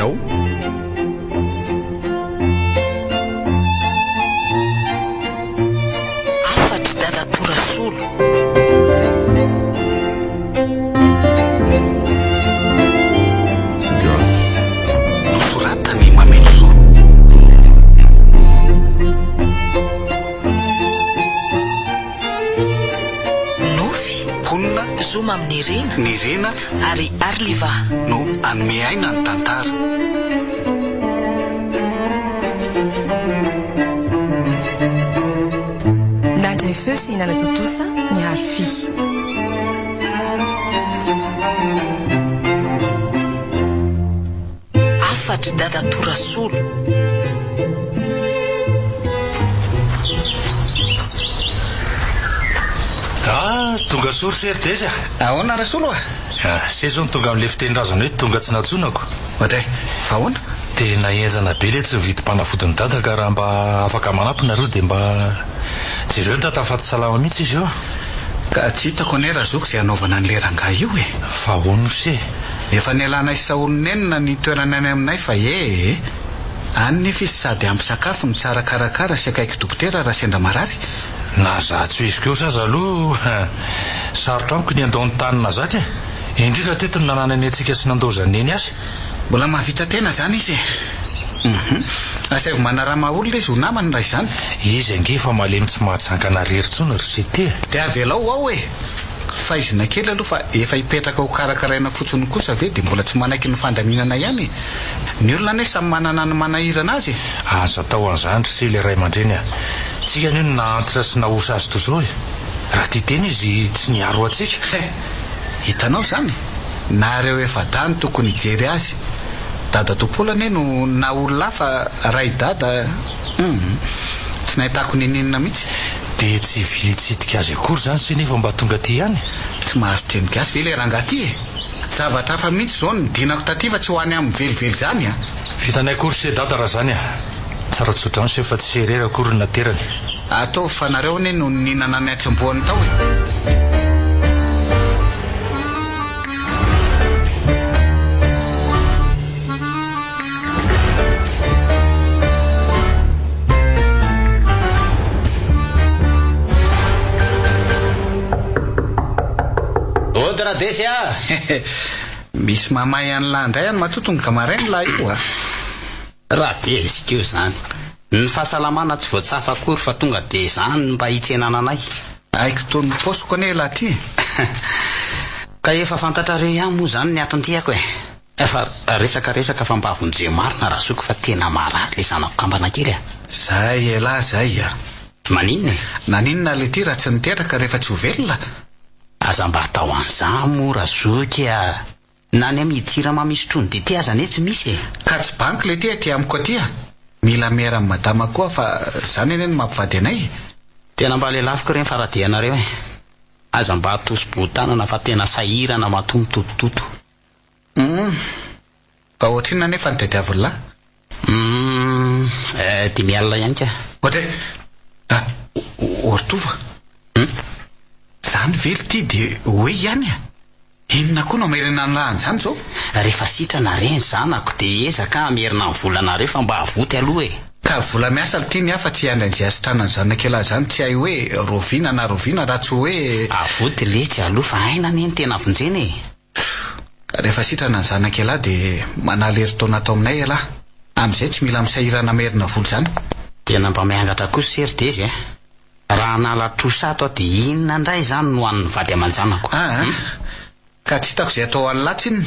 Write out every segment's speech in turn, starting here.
izao. Afatry dada Torasolo. Nosoratany Mamelosoa. Nofy Ponina Zoma amin'ny Rena ny Rena ary Arliva no anome aina ny tantara. Nandray feo sy hinana totosa miaro fi. Afatry dada Torasolo. Tonga sory serdeza. Ahoana Rasolo Se zao ny tonga amin'le fitendrazana hoe tonga tsy natsonako. Ohatray, fa ahoana? Dia naezana be le tsy vita mpanafodiny dada ka raha mba afaka manampy nareo dia mba jereo ny tatafaty salama mihitsy izy eo. Ka tsy hitako ane Razoko izay anaovana an'le rangahy io e. Fa ahoana se? Efa nialana isaoronenina ny toerana any aminay fa any nefa izy sady ampy sakafo ny tsara karakara sy akaiky dokotera raha sendra marary. Na zatsy izy keo zaza aloha sarotra amiko ny andao ny tanina zatra indrindra teto ny nananany antsika sy nandozany eny azy. Mbola mahavita tena zany izy asaivo manarama olona izy ho namany raha izany. Izy ange fa malemy tsy mahatsankana reritsona ry sity. Dia avelao ao fa izy na kely aloha fa efa hipetraka ho karakaraina fotsiny kosa ve dia mbola tsy manaiky ny fandaminana ihany. Ny olona ane samy manana ny manahirana azy. Aza tao an'izany ry le ray aman-dreny tsika ny naantitra sy nahosa azy tozao raha tia tena izy tsy niaro atsika. Hitanao zany nareo efa dany tokony hijery azy. Dada Topola ane no na olona fa ray dada tsy nahitako ninina mihitsy. Dia tsy vilitsidika azy akory zany sy nefa mba tonga ty ihany. Tsy mahazo tenika azy ve le rangahy ty zavatra hafa mihitsy zao ny dinako taty fa tsy ho any amin'ny velively zany Vitanay akory se dada raha zany tsara tsotra se fa tsy serera akory ny naterany. Atao fa nareo ane no ninana ny atsamboany tao Desy misy mamay any lahy indray any matotonga ka marainy lahy io raha be isikeo zany ny fahasalamana tsy voatsafa akory fa tonga de zany mba hitsenana anay. Aiko tony posiko ane lahy ty ka efa fantatra reo ihany moa zany ny atontiako efa resaka fa mba avonje marina raha soko fa tena marary le zanako kambana kely zay lahy zay maninona naninona le ty raha tsy niteraka rehefa tsy ho velona. Aza mba atao an'izamo Razoky na ny amidirama misy trony dia ty aza ne tsy misy ka tsy banky le ty amiko aty mila mera amin'ny madama koa fa zany ene ny mampivady anay. Tena mba lelafiko reny faradianareo aza mba atosom-botanana fa tena sahirana matomitotototo. Ka ohatrina nefa ny tadiavolahy 5 alina ihany ka. Ohatra Ortova zany vely ty dia hoe ihany inona koa no amerina ny lahany zany zao. Rehefa sitrana reny zanako dia ezaka amerina ny volanareo fa mba avoty aloha ka vola miasa le ty ny hafa tsy andran'izay asitranany zanakelahy zany tsy hay hoe rovina na rovina raha tsy hoe avoty letsy aloha fa aina neny tena avonjeny rehefa sitrana ny zanakelahy dia manaly hery-taona atao aminay lahy am'izay tsy mila misahirana amerina voly zany. Tena mba miangatra kosa serdezy raha nala trosato dia inona indray zany no an'ny vady aman-janako ka tsy hitako izay atao any latsiny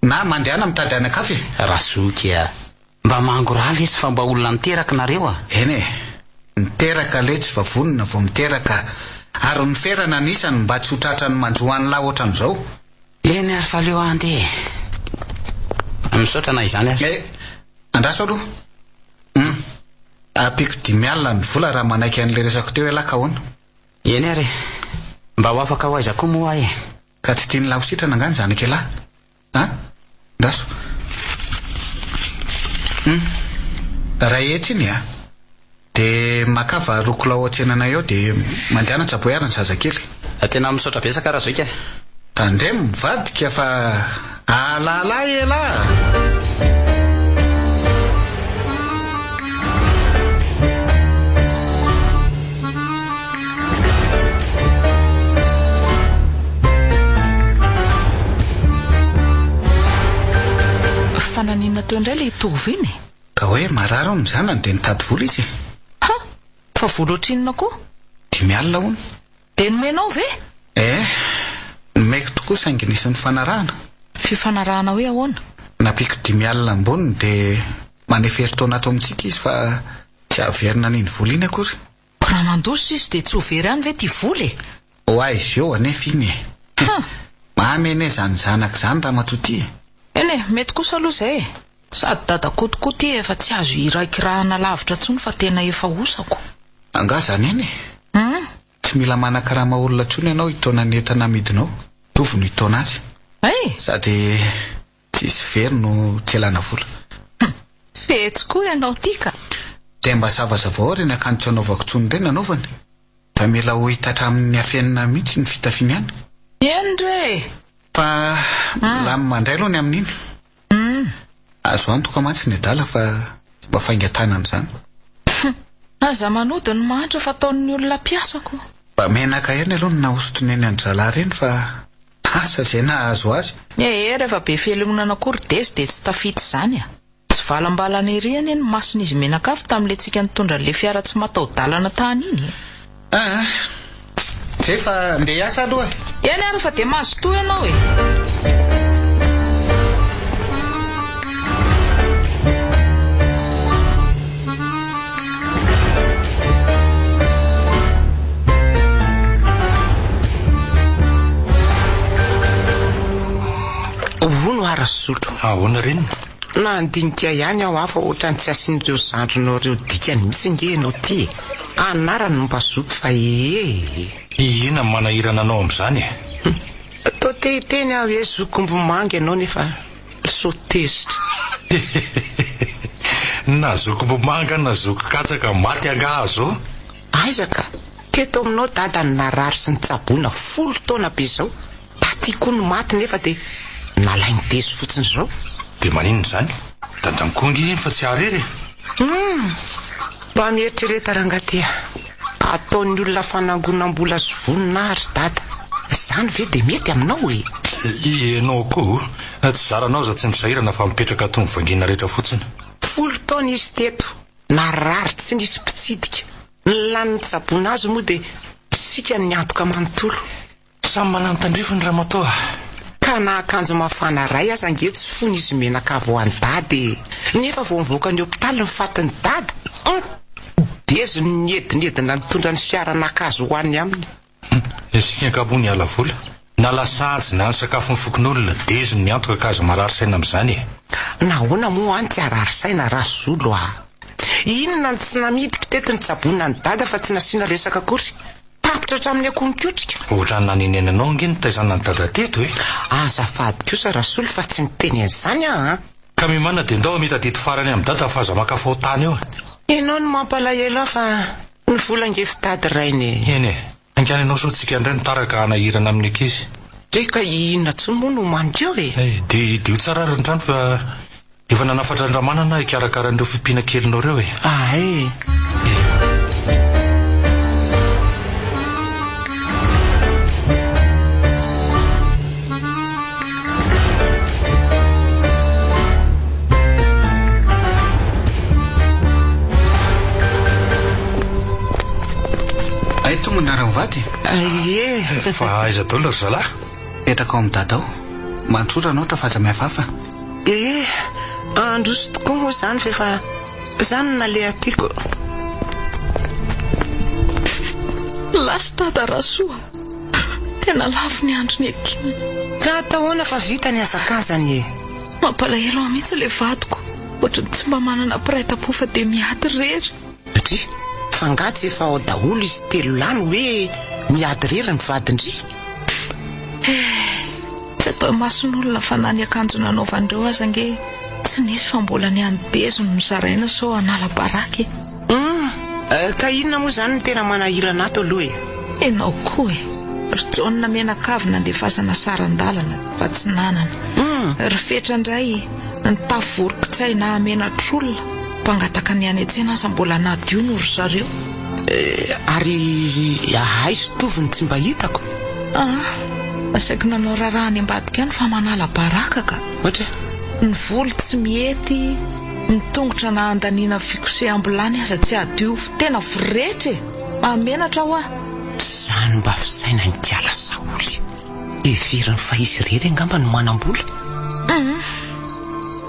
na mandehana mitady anakafe. Razoky mba mangoraly izy fa mba olona niteraka nareo eny niteraka letsy fa vonona vao miteraka ary ny ferana nisany mba tsy ho tratrany manjoany lahy ohatran'izao. Eny ary fa leo andeha misaotra na izany azy andraso aloha apiko 5 alina ny vola raha manaiky an'le resako teo lahy ka hoana. Eny ary mba ho afaka ho aiza koa moa ahy ka tsy tiany lahy ho sitrana angany zanakelahy andraso raha etsy iny dia makava rokolao an-tsenana eo dia mandehana tsaboiarany zazakely. Tena misaotra besaka Razoky tandremo mivadika fa alalahy lahy teo indray le tovy iny. Ka hoe marary ao ny zanany dia nitady vola izy. Ha, fa vola otrinona koa? 5,000 hono. Dia nomenao ve? Nomeko tokoa saingy nisy ny fanarahana. Fifanarahana hoe ahoana? Napiako 10,000 amboniny dia maneferitaona ato amintsika izy fa tsy averina n'iny vola iny akory. Raha mandosy izy dia tsy ho very any ve ty vola e? Izy eo anefa iny e. Mahamene zany zanaka zany raha matoty. Eny mety kosa aloha izay e. Sady dadakotokoty efa tsy azo iraikirahana lavitra tsony fa tena efa osako. Anga zany eny e. Tsy mila manakarama olona tsony ianao hitaona ny entana amidinao. Tovy no hitaona azy. Sady tsisy very no tsy elana vola. Fetsy koa ianao tika. Dia mba zavazava ao reny akanjo anaovako tsony ireny anaovany. Fa mila ho hitatra amin'ny afenina mihitsy ny fitafiany ihany. Eny re. Fa mila mandray aloha ny amin'iny. Azo antoka mantsy ny adala fa tsy mba faingan-tanana zany. Aza manody ny mahantra fa ataon'ny olona mpiasako. Mba menaka eny aloha ny nahosotry neny any zalahy reny fa asa izay na azo azy. Rehefa be filomonana akory desy dia tsy tafity izany a. Tsy valambalana ery eny mason'izy menakafo tamin'ile tsika nitondra an'le fiara tsy mataho-dalana tany iny. Tsy efa ndeha hiasa aloha. Eny ary fa dia mahazo toa ianao e. Vono arasolo. Ahoana reny? Na andinika ihany aho hafa ohatrany tsy asian'ireo zandronao ireo dikany mihitsy nge ianao ty. Anarany mpazoky fa Ina manahirana anao amin'izany e? Atao tehiteny aho hoe zokom-bomanga ianao nefa sotezitra. Na zokom-bomanga na zoko-katsaka maty angahazo. Aizaka, teto aminao dadany narary sy ny tsaboina 10 taona be zao. Patiko ny maty nefa dia nalainy tezo fotsiny zao. Dia maninona izany? Dadankongy iny fa tsy arery. Mba mieritrereta rangatia. Ataon'ny olona fanangonam-bola sy voninahitra dada. Izany ve dia mety aminao e? Ianao koa tsy zaranao za tsy misahirana fa mipetraka atony vangina rehetra fotsiny. 10 taona izy teto. Narary tsy nisy mpitsidika. Ny lanin'ny tsaboina azy moa dia sika ny antoka manontolo. Samy manano tandrifiny Ramatoa. Ka na akanjo mafana ray aza nge tsy fony izy menaka vo any dady. Nefa vao mivoaka ny hopitaly ny fatiny dady. Dezo ny edinedina nitondra ny fiaranakazo ho any aminy. Isika ankabony ala vola. Na lasantsy na ny sakafo ny fokon'olona dezo ny antoka ka azo marary saina amin'izany e. Nahoana moa any tsy arary saina rasolo Inona ny tsy namidika teto ny tsaboina ny dada fa tsy nasiana resaka akory. Tapitra hatramin'ny akonikotrika. Ohatrany nanenenanao nge ny taizana ny dada teto e. Azafady kosa rasolo fa tsy niteny an'izany Ka mimana dia ndao mitadito farany amin'ny dada fa aza makafao tany eo. Ianao no mampalahelo fa ny vola ngefitady rainy. Eny e, angany ianao sao tsika indray nitaraka hanahirana amin'ny ankizy. Ka inona tsony moa no manikeo e? Dia dio tsara ny trano fa efa nanafatra andramanana hikarakarahan'ireo fimpiana kelinao ireo e. Naravady. Fa aiza daholo ry zalahy? Petraka ao amin'ny dada ao. Mantsora anao tra faza mihafafa. Androso tokoa moa izany fa izany nale atiako. Lasy dada rasoa. Tena lafo ny andro ny akina. Ka atahoana fa vita ny azakazany e. Mampalahelo aho mihitsy le vadiko. Ohatrany tsy mba manana piraita-po fa dia miady rery. Fangatsy efa ao daholo izy 3 lany hoe miady rery ny vadindry. Tsy atao mason'olona fa na ny akanjo nanaovan'ireo aza nge tsy nisy fa mbola ny andezo no zaraina sao anala baraky. Ka inona moa izany ny tena manahirana ato aloha e? Enao koa e. Ry John menakavina andefasana saran-dalana fa tsy nanana. Ry fetra indray ny tafo vorokitsay na menatr'olona. Mpangataka ny any an-tsena asa mbola nadio no ry zareo. Ary aizo toviny tsy mba hitako. Asaiko nanao raharaha any ambadika any fa manala baraka ka. Ohatra? ny volo tsy miety, ny tongotra na andaniana fikoseham-bolany aza tsy adio, tena voretra mamenatra ho zany mba fisaina ny tiala Saoly. Everiny fa izy rery angamba no manam-bola.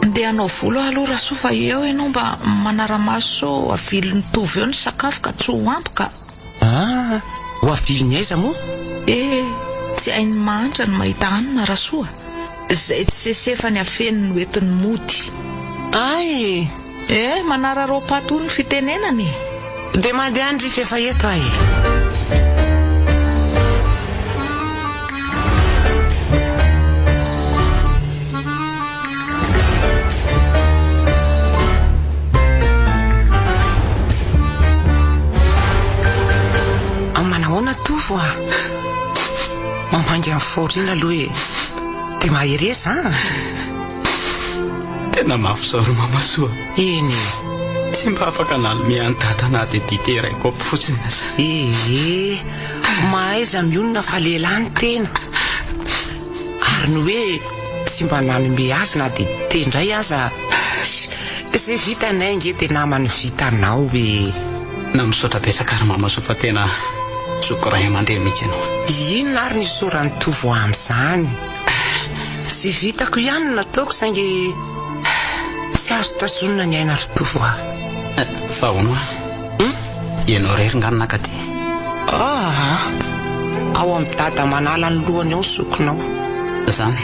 Ndeha hanao volo aloha Rasoa eo ianao mba manara-maso avily nitovy eo ny sakafo ka tsy ho ampoka. Ho avily ny aiza moa? Tsy hainy mahantra ny mahita hanina Rasoa, izay tsy sesefa ny afeny no entiny mody. Manara ro-pato ny fitenenany. Dia mandeha andrify efa eto ahy. Manahoana tovo mamangy amin'ny faoriana aloha dia mahereza tena mafisaoro Mamasoa. Eny tsy mba afaka nalomea ny tatana dia dite iray kaopy fotsiny aza. Mahaiza mionona fa lehilahy ny tena, ary ny hoe tsy mba nanome azy na dia dite indray aza. Izay vitanay nge dia namany vitanao na misaotra betsaka ary Mamasoa fa tena sokoray mandeha mihitsy ianao. Inona ary ny sorany tovo amin'izany? Sy vitako ihany nataoko saingy tsy azo tazonina ny aina ry tovo fa hono ianao rery nganona ka ty. Ao amin'ny dada manala ny lohany ao sokonao. Zany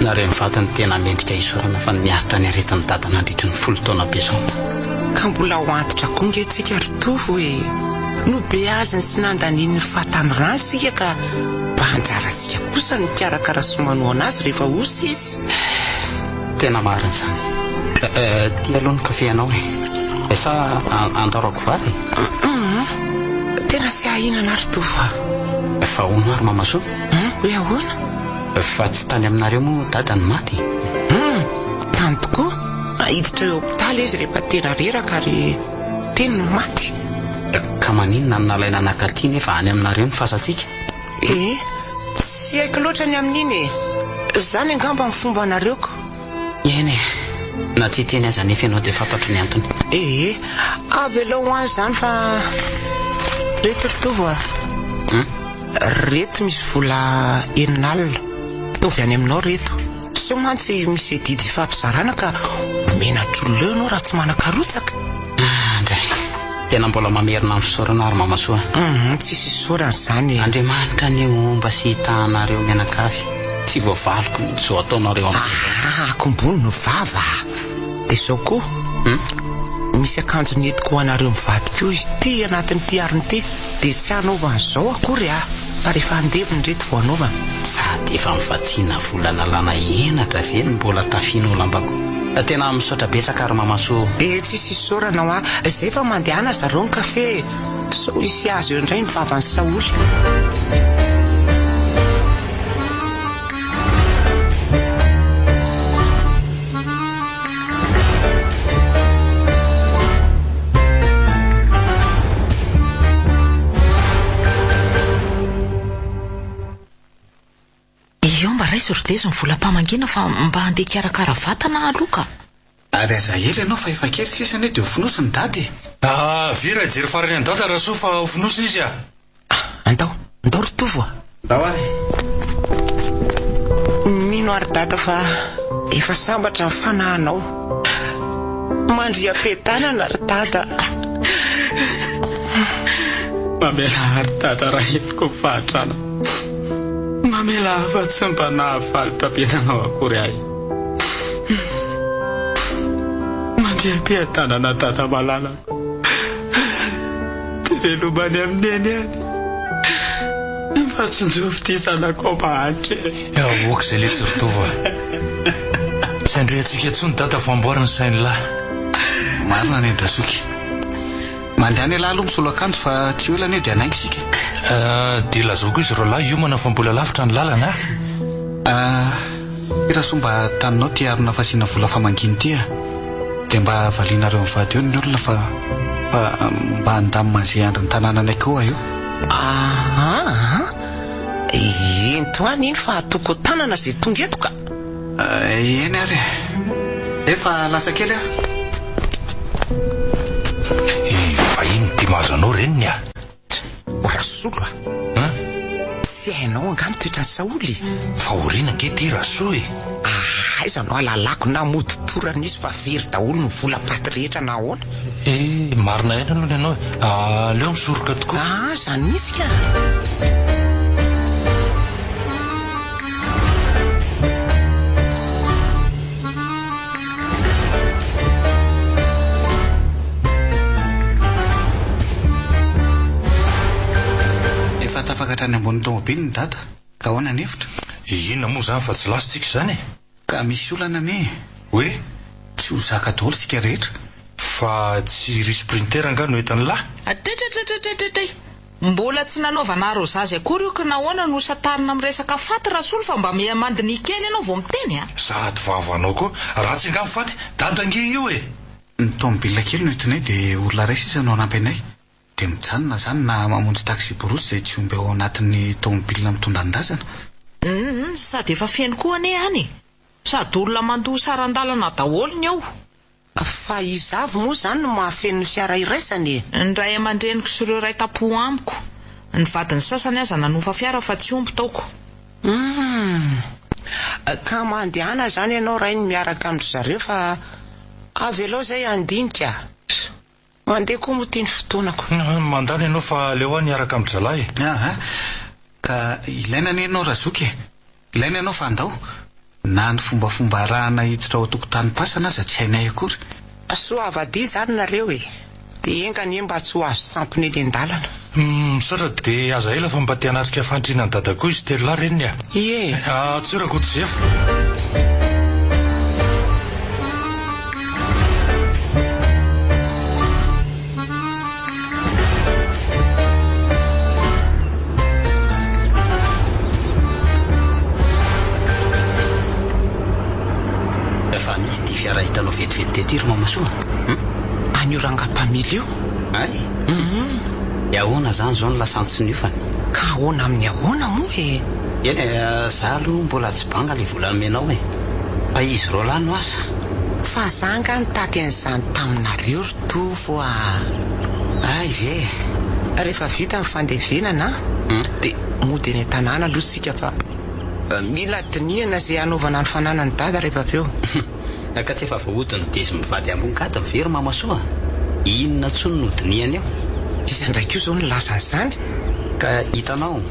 nareo mivatany tena mendrika isorana fa niaritra ny aretin'ny dada nandritra ny 10 taona be zao. Ka mbola ho antitra koa ngentsika ry tovo no be azy ny sy nandaniany ny fatany rano sika ka mba hanjara sika kosa ny karakara sy manoana azy rehefa osy izy. Tena marina izany. Tia aloha ny kafe anao sa andarako vary? Tena tsy ahinana ry tovo. Fa hono ary Mamasoa? Hoe ahoana? Fa tsy tany aminareo moa dada ny maty? Tany tokoa. Hiditra eo hopitaly izy rehefa tena reraka ary teny no maty. Ka maninona ny nalaina nakaty nefa any aminareo ny fasantsika? Tsy haiko loatra ny amin'iny. Zany angamba ny fomba anareoko. Eny na tsy teny aza nefa ianao dia fantatro ny antony. Avy aloha ho any zany fa reto tovo reto misy vola 9 alina tovy any aminao reto. So mantsy misy didy fampizarana ka menatr'olona eo ianao raha tsy manakarotsaka. Ndray tena mbola mamerina ny fisaorana ary Mamasoa. Tsisy saorana izany. Andriamanitra ny mba sy hitanareo mianakavy tsy voavaliko zao ataonareo akombony no vava. Dia zao koa misy akanjo netiko ho anareo mivadika io ity anatin'ny piariny ity dia tsy hanaovana izao akory fa rehefa andeviny reto vao anaovana. Sady efa mifatsiana volana lana enatra ve ny mbola tafianao lambako. Tena misaotra betsaka ary Mamasoa. Tsisy saorana ho izay fa mandehana zareo ny kafe so isy azy eo indray ny vavany Saoly. Sortezo ny volam-pamangina fa mba handeha karakara vatana aloka. Ary aza hely ianao fa efa kely sisany dia hofinosiny dady. Vira jery farany any dada Rasoa fa hofinosiny izy Andao ry tovo Andao ary. Mino ary dada fa efa sambatra ny fanahanao. Mandria fetanana ry dada. Mamela ary dada raha hitako fahatrana. Mamela fa tsy mba nahafaly tapenanao akory ahy. Mandria-piatanana dada malalako. Terelomany amin'ny eny any. Mba tsinjovy ty zanako mahantra. Oka izay le tsy ritovo. Tsy andrehantsika intsony dada famboarany sainy lahy. Marina ny Rasoky. Mandehany lahy aloha misolo akanjo fa tsy olana dia anaingy sika. Dia lazoko izy ro lahy io mana fa mbola lavitra ny lalana. Rasoa mba taninao ty arina fasiana vola famanginy ty dia mba valinareo mivady eo ny olona fa mba handamina izay andriny tanàna anaiky eo io. Ento any iny fa atoko tanana izay tonga eto ka. Eny ary efa lasa kely a vahiny ty mahazo anao reniny a Rasolo a tsy hainao angano toetrany Saoly fa orina ke ty Rasoa aiza anao alalako na modotorana izy fa very daholo ny vola paty rehetra na ahoana marina ena aloha ny anao leo misoroka tokoa zany misy ka efa tafakatra ny ambony tomobily ny dada ka hoana ny hevitra inona moa zany fa tsy lasitsika zany ka misy olana ne hoe tsy ho zaka daholo sika rehetra fa tsy ry sprinter anga no entany lahy atretretretretretretay mbola tsy nanaovana rozazy akory io ka nahoana no satarina miresaka faty Rasolo fa mba mandiny kely ianao vao miteny a sady vavanao koa ratsy angamy faty dadange io ny tomobile kely no entinay dia olona ray sisa no anampy anay dia mijanona zany na mamonjy taxi borosy izay tsy omby ao anatin'ny tomobile mitondra andazana sady efa feno koa ane any sady olona mandoha sarandalana daholo ny ao fa izavy moa zany no mahafeno fiara iraisany ny ray aman-dreniko sy ireo ray tapo amiko ny vadiny sasany aza nanofa fiara fa tsy omby taoko ka mandehana zany ianao ray ny miaraka amin'ny zareo fa avy aloha zay andinika mandeha koa mo tiany fotoanako mandany ianao fa leo any miaraka amin'ny zalahy ka ilaina ny ianao Razoky ilaina ianao fa andao na ny fombafomba rahana hiditra ao tokotany pasana aza tsy hainay akory soavadia zany nareo dia engany mba tsy ho azo sampony eny an-dalana misaotra dia aza ela fa mba te hanatrika fantrina ny dadako izy telolahy reniny a tsorako tsy efa ty fiara hitanao vetivety tetyry mamasoa anyoranga-pamily io ay ahoana zany zao ny lasantsiny io fany ka ahoana amin'ny ahoana moa eny za aloha mbola tsy banga le volamenao fa izy ro lahy no asa fa zanga ny taky an'izany taminareo rotofo ay ve rehefa vita ny fandevenana dia mody eny an-tanàna aloha sika fa mila dinihana zay anaovana ny fananany dada rehefa aveo ka tsy efa voahodiny dezy mivady ambongata very mamasoa inona tsony no dinihany eo izy ndraiky io zao ny lasany zany ka hitanao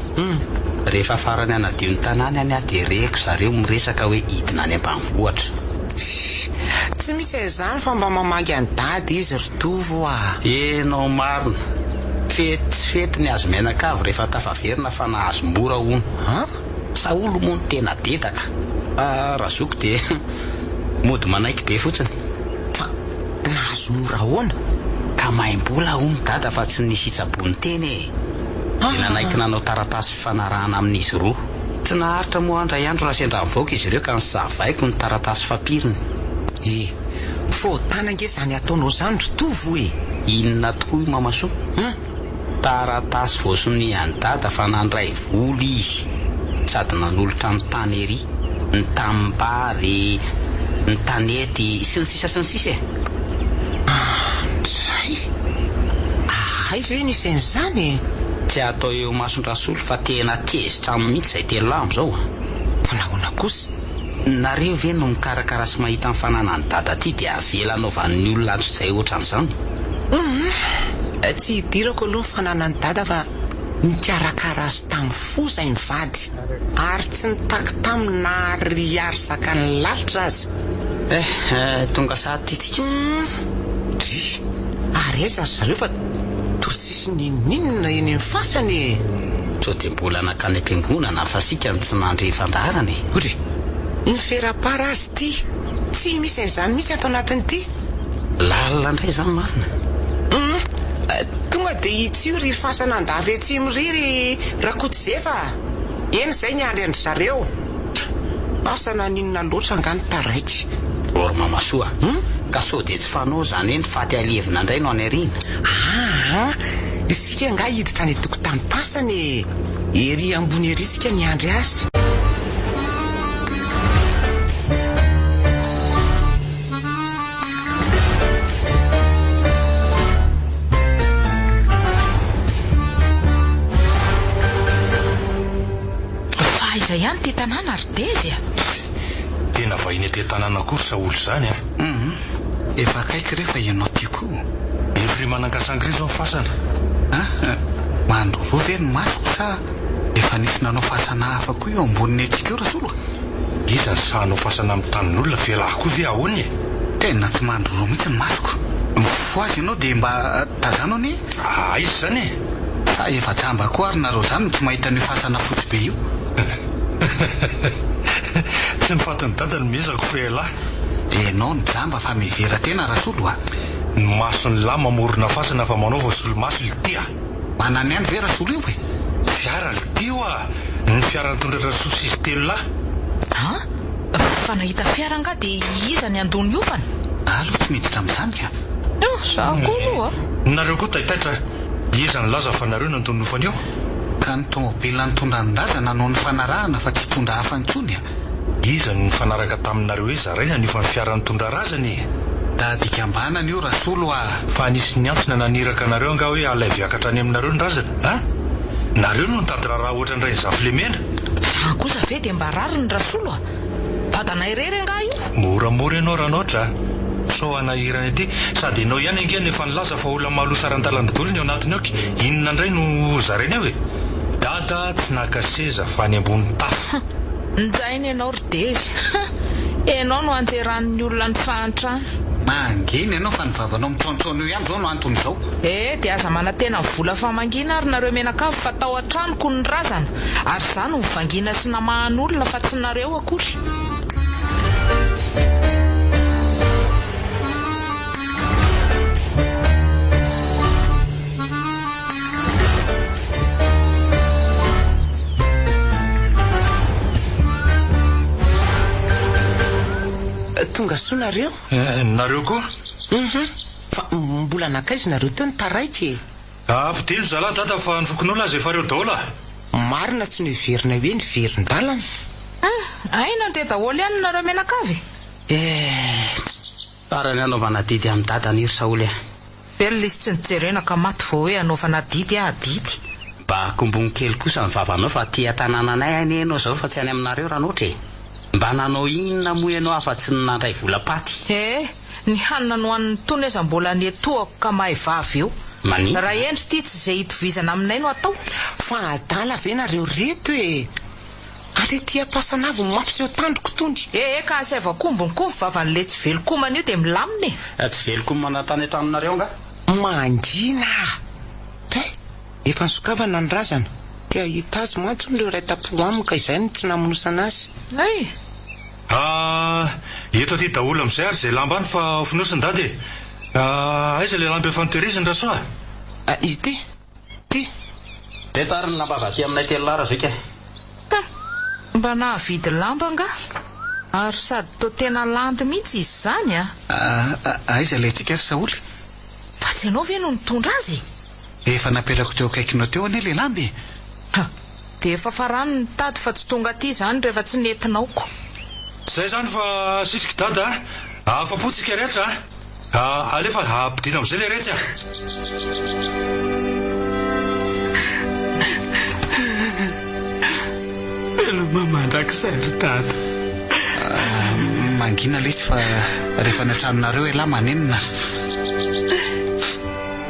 rehefa farany anadio ny tanàny any a dia reko zareo miresaka hoe hidina any ambanivohatra tsy misy izany fa mba mamaky any dady izy ritovo enao marina tsy fety ny azo menakavy rehefa tafaverina fa nahazo mora ono Saolo moa ny tena detaka Razoko dia mody manaiky be fotsiny fa nahazo mora ahoana ka maimbola hono dada fa tsy nisy itsabony teny dia nanaiky nanao taratasy fifanarahana amin'izy roa tsy naharitra moa andray andro raha sendra mivoaka izy ireo ka nisavaiko ny taratasy fampiriny fô tanange zany ataonao zany ritovo inona tokoa io mamasoa taratasy voasony any dada fa nandray voly izy sady nanolotra ny tany ery ny tambary ny tanety sy ny sisa sy ny sisa zay ay ve nisy an'izany tsy atao eo masondrasolo fa tena tezitra amin'ny mihitsy izay telolamo zao fa nahoana kosa nareo ve no mikarakara sy mahita ny fananany dada ty dia avela anaovan'ny olona antso izay ohatran'izany tsy hidirako aloha ny fananany dada fa nikarakara azy tamin'ny fo izay mivady ary tsy nitaky tamin'ny nahary zakany lalitra azy tonga sady titsika ary aiza ry zareo fa tosisy ninonina eny amin'ny fasany sao dia mbola nakany am-piangonana fa sika ny tsy nandre fandaharany ohatra ny ferapara azy ty tsy misy an'izany mihitsy atao anatiny ity lalina indray zany marina tonga dia itsio ry fasana andavy etsy miriry rakotsyefa eny izay ny andry andry zareo asana ninona loatra angany taraiky or mamasoa ka sao dia tsy fanao zany hoe ny faty alevina indray no any ariana isika nga hiditra ny tokotany pasany ery ambony ery isika ny andry azy aiza ihany ty tanàna Ardeza. Tena vahiny ty tanàna kory Saolo zany a. Efa akaiky rehefa ianao ty koa. Efry manangasangry zao fasana. Mandro ve ny masoko sa efa nisy nanao fasana hafa koa eo amboniny atsika eo Rasolo? Iza ny sahanao fasana amin'ny tanin'olona fialahy koa ve ahoany e? Tena tsy mandro mihitsy ny masoko. Mifo azy ianao dia mba tazanao ni? Izy zany e? Sa efa jamba koa ary nareo zany tsy mahita ny fasana fotsy be io. Tsy mifatiny dadany mizako fialahy. Enao ny jamba fa mivera tena Rasolo a. Ny maso ny lahy mamorona fasana fa manao solomaso litia. Manany ihany ve Rasolo io e? Fiara litio a. Ny fiara nitondratra sosisy telo lahy. Fa nahita fiara nga dia iza ny andony iofana? Aloha tsy miditra amin'izany ka. Za koa aloha. Nareo koa taitaitra. Iza ny laza fa nareo nandony ofana eo? Ka ny tomobila nitondra ny laza nanao ny fanarahana fa tsy tondra hafa ntsony a. Iza ny fanaraka taminareo hoe zaraina ny fa ny fiara nitondra razany. Da dikambanana io Rasolo a. Fa nisy ny antsona naniraka nareo nga hoe alay viakatra any aminareo ny razana, nareo no nitady raha ohatra ndray zafilemena. Za kosa ve dia mba rary ny Rasolo a. Tadanay irery nga io. Moramora ianao raha noatra. So anahirany aty sady ianao ihany angeny efa nilaza fa olona mahalo sarantalandodolo ny ao anatiny aoky. Inona indray no zaraina eo e? Dada tsy naka seza fa any ambony tafo. Nijainy ianao Ardeza. Ianao no anjeran'ny olona ny fahantrana. Mangina ianao fa ny vavanao mitsontsona io ihany zao no antony izao. Dia aza manantena vola famangina ary nareo menakavy fa tao an-tranoko ny razana. Ary za no mivangina sy namahan'olona fa tsy nareo akory. Tonga soa nareo? Nareo koa? Fa mbola nakaizy nareo teo ny taraiky. Ampitelo zalahy dada fa nifokonao laza efa reo daola. Marina tsy niverina hoe niverin-dalana. Aina dia daholo ihany nareo menakavy. Farany anaovana didy amin'ny dadany iry Saoly. Velona izy tsy nijerena ka maty vao hoe anaovana didy didy. Mba kombony kely kosa ny vavanao fa tia tanànanay any ianao zao fa tsy any aminareo raha noatra e. Mba nanao inona moa ianao afa-tsy nandray vola-paty? Ny hanina no an'ny tony eza mbola netoako ka mahay vavy eo. Raha endry ty tsy izay hitovizana aminay no atao. Fa adala ve nareo reto e? Ary tia pasanavo mampiseho tandroko tony. Ka asaiva kombony koa vavan'le tsy velokomana io dia milamina e. Tsy velokomana tany an-tranonareo nga? Mangina. Efa nisokavana ny razana. Tia hita azy mantsy leo ray tapo aminy ka izay ny tsy namonosana azy. Eto aty daholo amin'izay ary izay lamba any fa ofinosiny dady e. Aiza le lamba efa nitehiriziny rasoa? Ity. Reto ary ny lamba avy aty aminay telo lara zao ka. Mba nahavidy lamba nga? Ary sady toa tena landy mihitsy izy zany a. Aiza le tsika Saoly? Fa tsy ianao ve no nitondra azy? Efa naperako teo akaikinao teo anie le lamby. Dia efa farany ny tady fa tsy tonga aty zany rehefa tsy netinaoko. Zay zany fa sisika dada afapotsika rehetra alefa ampidina amin'izay le rehetra. Eloma mandrakizay ry dada. Mangina letsy fa rehefa natranonareo elahy manenina.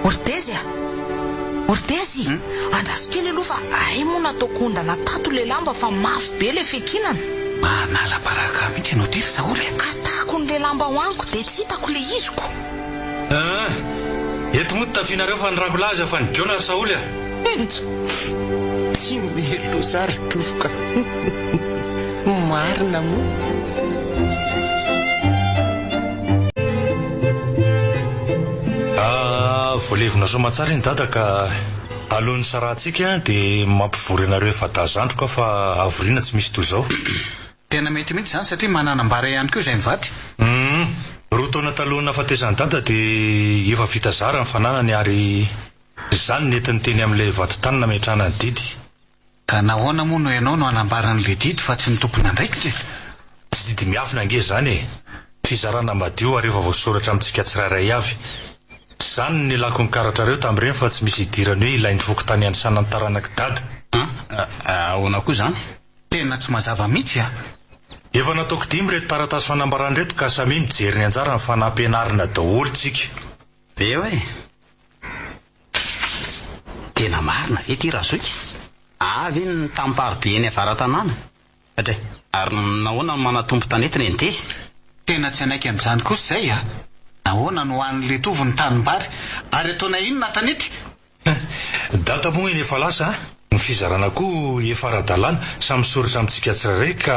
Ardeza andraso kely aloha fa ay moa nataoko ondana tato le lamba fa mafy be le fekinana. Manala baraka mihitsy ianao ty ry Saoly. Katako ny le lamba hoaniko dia tsy hitako le iziko. Eto moa tafianareo fa nirako laza fa nidraona ry Saoly a. Tsy melo zary tofoka. Marina moa. Voalevina soa matsara iny dada ka alohan'ny sarantsika dia mampivory anareo efa tazandroka fa avoriana tsy misy toy izao. Tena mety mihitsy zany satria mananambara ihany koa izay mivady. Roa taona talohana nahafatezany dada dia efa vita zara ny fananany ary izany nentiny teny amin'ilay vadi-tany nametrahana ny didy. Ka nahoana moa no ianao no anambaran'ilay didy fa tsy ny tompony andraikitra? Tsy didy miafina ange zany e. Fizarana madio ary efa voasoratra amintsika tsirairay avy. Zany ny lako ny karatrareo tamin'ireny fa tsy misy idirany hoe ilain'ny fokotany any sanany taranaky dada. Ahoana koa zany? tena tsy mazava mihitsy a. Efa nataoko dimy reto taratasy fanambarana reto ka samy mijery ny anjara ny fanampianarina daholo tsika. Be hoe tena marina ve ty razoky? Avy ny tamparobe ny avara-tanàna satria ary nahoana no manatompo tanetiny eny tezy? Tena tsy anaiky amin'izany kosa izay a. Nahoana no hoan'le tovo ny tanimbary ary ataona inona tanety? Data moa eny efa lasa ny fizarana koa efa ara-dalàna samy soratra amintsika tsirairay ka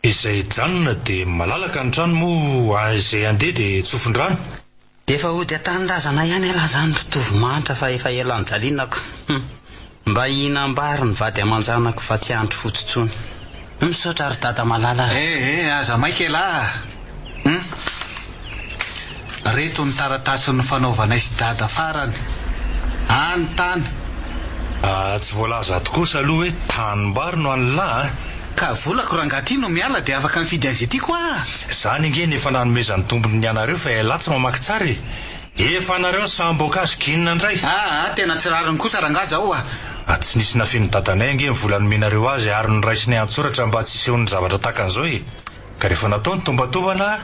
izay janona dia malalaka ny trano moa izay andeha dia tsofon-drano. Dia efa ody atany-drazana ihany ela zany tovomanitra fa efa ela nijalinako. Mba hihinam-bary ny vady aman-janako fa tsy andro fotsotsony. Misaotra ry dada malala. Aza maika ela. Reto ny taratasy ny fanaovanay sy dada farany. Tany. Tsy voalaza tokoa sa aloha hoe tanimbary no an'lahy. Ka volako rangaty no miala dia afaka mifidy azy ety koa. Zany ingeny efa nanomezany tombony ny anareo fa ela tsy mamaky tsara e. Efa anareo samboka azy kinina indray. Tena tsy rariny kosa rangaza ao a. Tsy nisy nafiny dadanay ange vola nomenareo azy ary niraisinay an-tsoratra mba tsy isehony zavatra takan'izao e. Ka rehefa natao ny tombatombana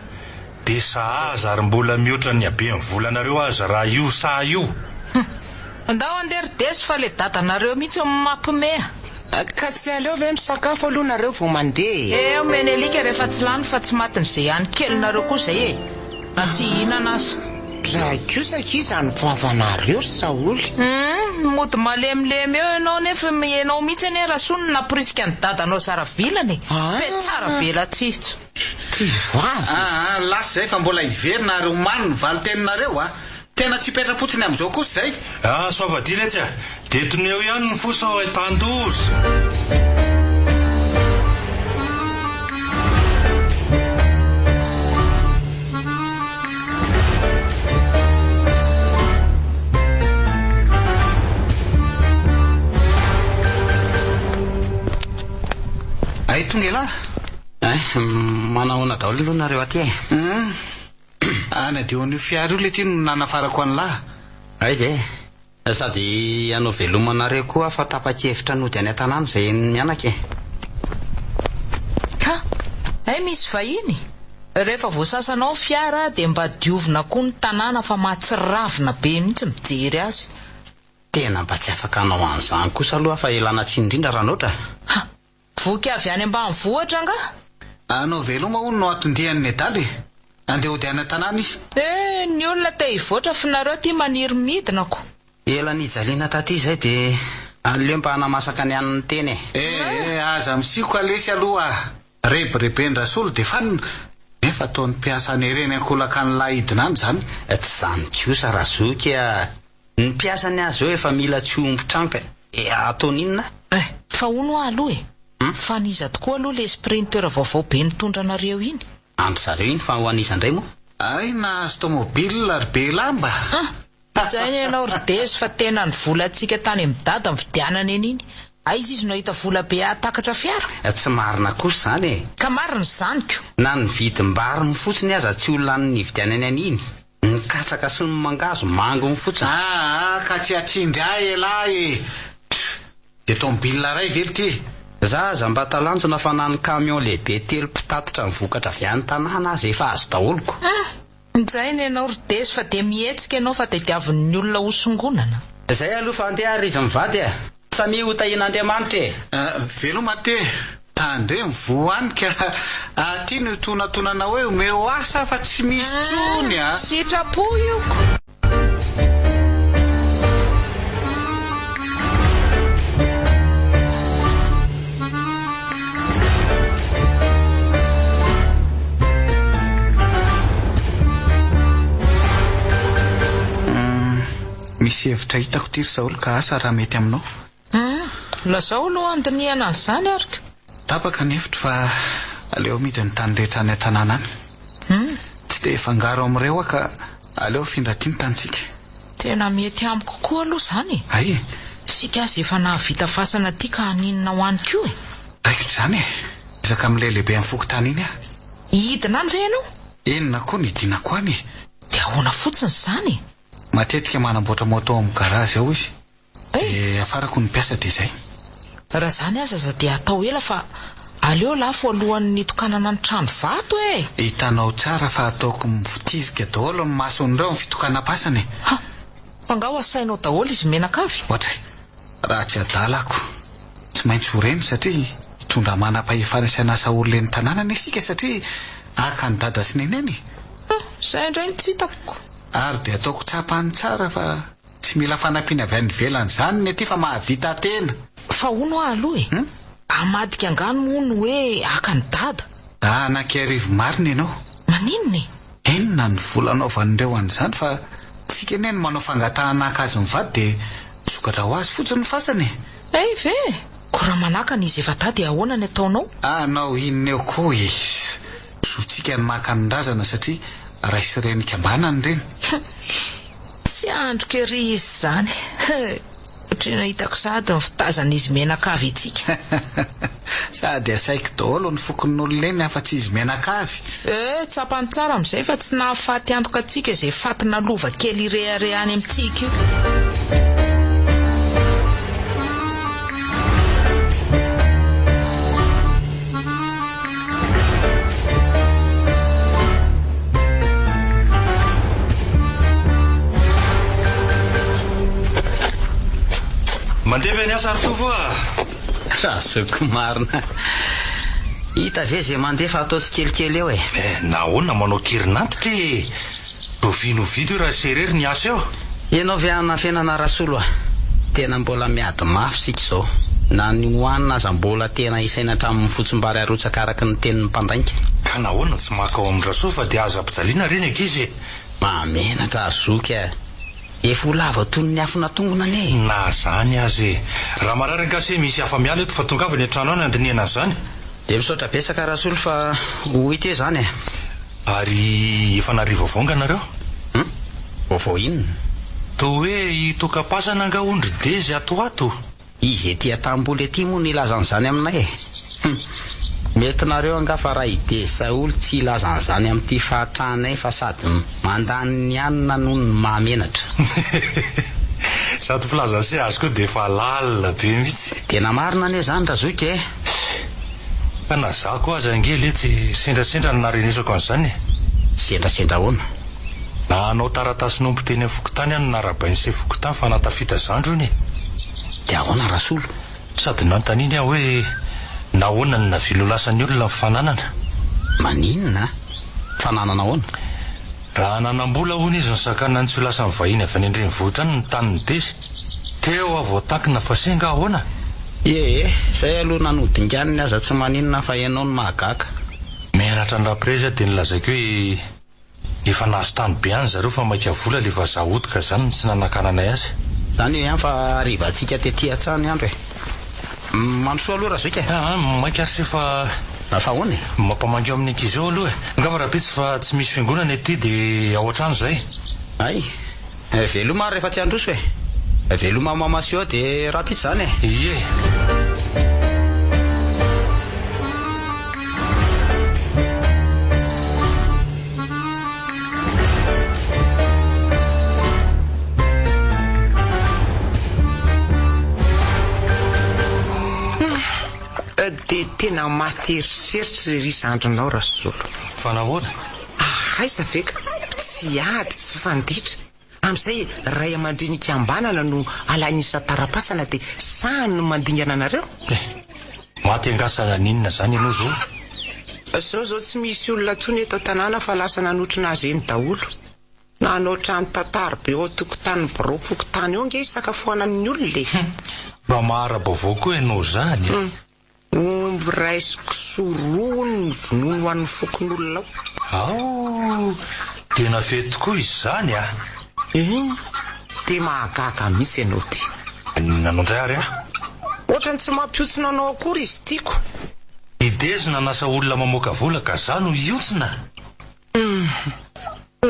dia sahaza ary mbola mihoatra ny habe ny volanareo azy raha io sa io. Andao andery desy fa le dadanareo mihitsy mampimea. Ka tsy aleo ve misakafo aloha nareo vao mandeha? Omeny alika rehefa tsy lany fa tsy matin'izay any kelinareo koa izay e. Na tsy hihinana aza. Raha kosaka izany vavanareo Saoly. Mody malemilemy eo ianao nefa mienao mihitsy ane rasony naporisika ny dadanao zara vilany. Fe tsara vela tsitso. Ty vavy. Lasa izay fa mbola hiverina ary homany ny valiteninareo a. Tena tsy petrapotsiny amin'izao kosa izay. Soavadila etsy a. Dia toneo ihany ny fosa ao tandozy. Ay tonga ela. Manahoana daholo aloha nareo aty e. Na dia ho fiara io le ty no nanafarako an'lahy. Ay ve sady anao velomanareo koa fa tapa-kevitra nody any an-tanàna izay mianaka e. Ka misy vahiny rehefa voasasanao fiara dia mba diovina koa ny tanàna fa mahatsiravina be mihitsy mijery azy. Tena mba tsy afaka anao an'izany kosa aloha fa elana tsy indrindra raha noatra. Voky avy any ambanivohitra nga? Anao veloma hono no atondehan'ny adaly. Andeha hody any an-tanàna izy. Ny olona te hivoatra finareo ty maniry midinako. Ela nijaliana taty izay dia aleo mba hanamasaka ny an'ny teny e. Aza misiko alesy aloha rebirebeny rasolo dia fanina nefa ataon'ny mpiasa any ireny ankolaka ny lahidina any zany. Tsy zany kosa razoky a. Ny mpiasa ny azy eo efa mila tsy ombotranga ataony inona? Fa hono aloha e. Fa niza tokoa aloha le sprinter vaovao be nitondra anareo iny. Andry zareo iny fa ho an'izandray moa? Na automobile ary be lamba. Zay ny ianao ridesy fa tena ny vola antsika tany amin'ny dada ny vidianana eny iny. Aiza izy no hita vola be atakatra fiara? Tsy marina kosa zany e. Ka marina izany ko. Na ny vidim-bary fotsiny aza tsy olona ny vidianana any iny. Ny katsaka sy ny mangazo mango fotsiny. Ka tsy atsindray elahy e. Dia tomobile ray vely ty. Zaza mba talanjona fa na ny camion lehibe 3 mpitatitra ny vokatra avy any tanàna azy efa azo daholo. Zay ny ianao ridesy fa dia mihetsika ianao fa tadiavin'ny olona hosongonana. Zay aloha fa andeha ary izy mivady a. Samy hotahin'Andriamanitra e. Veloma te. Tandre mivoanika. Ty no tonatonana hoe omeo asa fa tsy misy tsony a. Sitrapo ioko. Misy hevitra hitako ty ry Saoly ka asa raha mety aminao. Lazao aloha andiniana an'izany arika. Tapaka ny hevitra fa aleo midiny tany rehetra any an-tanàna any. Tsy dia fangaro amin'ireo ka aleo findraty ny tantsika. Tena mety amiko koa aloha izany. Ay. Sika azy efa nahavita fasana ty ka haninona ho any koa e. Raikitra izany e. Isaka amin'ilay lehibe amin'ny fokotany iny a. Hidina any ve ianao? Enina koa ny hidinako any. Dia ahoana fotsiny izany? Matetika manamboatra moto amin'ny garazy ao izy. Dia afarako ny mpiasa dia izay. raha zany aza za dia atao ela fa aleo lafo alohan'ny tokanana ny trano vato hitanao tsara fa ataoko mivotivika daholo ny mason'ireo ny fitokanam-pasany fa nga ho asainao daholo izy menakavy ohatra raha tsy adalako tsy maintsy horeny satria hitondra manam-pahefana sy anasa olona ny tanànana isika satria aka ny dada sy neneny zay indray ny tsy hitako ary dia ataoko tsapany tsara fa tsy mila fanampiana avy any velany zany ny aty fa mahavita tena fa hono aloha amadika angano mono hoe aka ny dada anankarivo marina ianao maninona enina ny volanao van'ireo an'izany fa tsika neny manao fangatahana akazy mivady dia sokatra ho azy fotsiny ny fasany ve ko raha manakana izy efa tady ahoana ny ataonao anao inona eo koa sotsika ny maka-nindrazana satria raha isirenika ambanany reny tsy androka ery izy zany ohatrina hitako sady ny fitazana izy menakavy itsika sady asaiko daholo ny fokon'olona afa-tsy izy menakavy tsapany tsara amin'izay fa tsy nahafaty antoka atsika izay fatina lova kely irehare any amintsika io mandeha ve ny asa aritovo razoko marina hita ve zay mandeha fa atao tsy kelikely eo nahoana manao kirinantitra rovinovidy io raha serery ny asa eo ianao ve ana fiainana rasolo tena mbola miady mafy sika izao na ny hoanina aza mbola tena isaina hatramin'ny fotsim-bary arotsaka araky ny tenin'ny mpandainka ka nahoana tsy makao amin'ny raso fa dia aza-pijaliana reny ankizy mamenatra azoky efa ho lava toy ny afona tongona ane na zany azy raha marary ankase misy afa-miala eto fa tonga avy ny an-trano any andinihana zany dia misaotra besaka rasolo fa ho hite zany ary efa narivo vaonga nareo vaovao inona to hoe hitokapasana nga ondry dezy atoato izy ety atamboly ety moa nilazan'izany aminay mety nareo anga fa raha idesa olo tsy ilazan'izany amin'ity fahatranay fa sady mandany anina noho ny mahamenatra sady filazany se azy koa dia efa lalina be mihitsy tena marina ane zany razoky fa na za koa aza angely tsy sendrasendra ny narenesako an'izany sendrasendra hoana na anao taratasy nompo teny fokotany any narabainy se fokotany fa natafita zandro iny dia ahoana rasolo sady nantaniny aho hoe nahoana ny navilolasan'ny olona mifananana maninona fananana ahoana raha nanambola hoana izy ny sakana ny tsy ho lasa mivahiny avy any andrenivohitra any ny taniny dezy teo avao tankina fa senga ahoana zay aloha nanodinganiny aza tsy maninona fa ianao ny mahagaga mianatra ny rapreza dia nilazaiko hoe efa nahazo tany be any zareo fa maika vola lefa zahodika zany tsy nanakananay azy zany hoe ihany fa ariva antsika tetỳ atsany andro manosoa aloha raha zoika maika sy fa ahoana mampamango amin'ny ankizy eo aloha ngava rahampitsy fa tsy misy fiangonana ety dia ao an-trano zay ay veloma rehefa tsy androso veloma mamasy eo dia rahampitsy zany ie dia tena materiseritrry ry zandronao rasolo fa nahoana aiza veka tsy ady tsy fanditra amin'izay ray aman-drinika ambanana no alain'isa tarapasana dia sany no mandingana anareo maty angasana ninona zany ianao zao tsy misy olona tsony eto tanàna fa lasa nanotrina azy eny daholo na anao trano tantaro be ao tokotany borofokotany eo nge isakafoanan'ny olona mba maharaba avao koa ianao zany omby raisiko sorony vonono an'ny fokon'olona ao tena fety tokoa izy zany dia mahagaga mihitsy ianao ty nanao ndray ary ohatrany tsy mampiotsina anao akory izy tiako idezina nasa olona mamoaka vola ka za no iotsina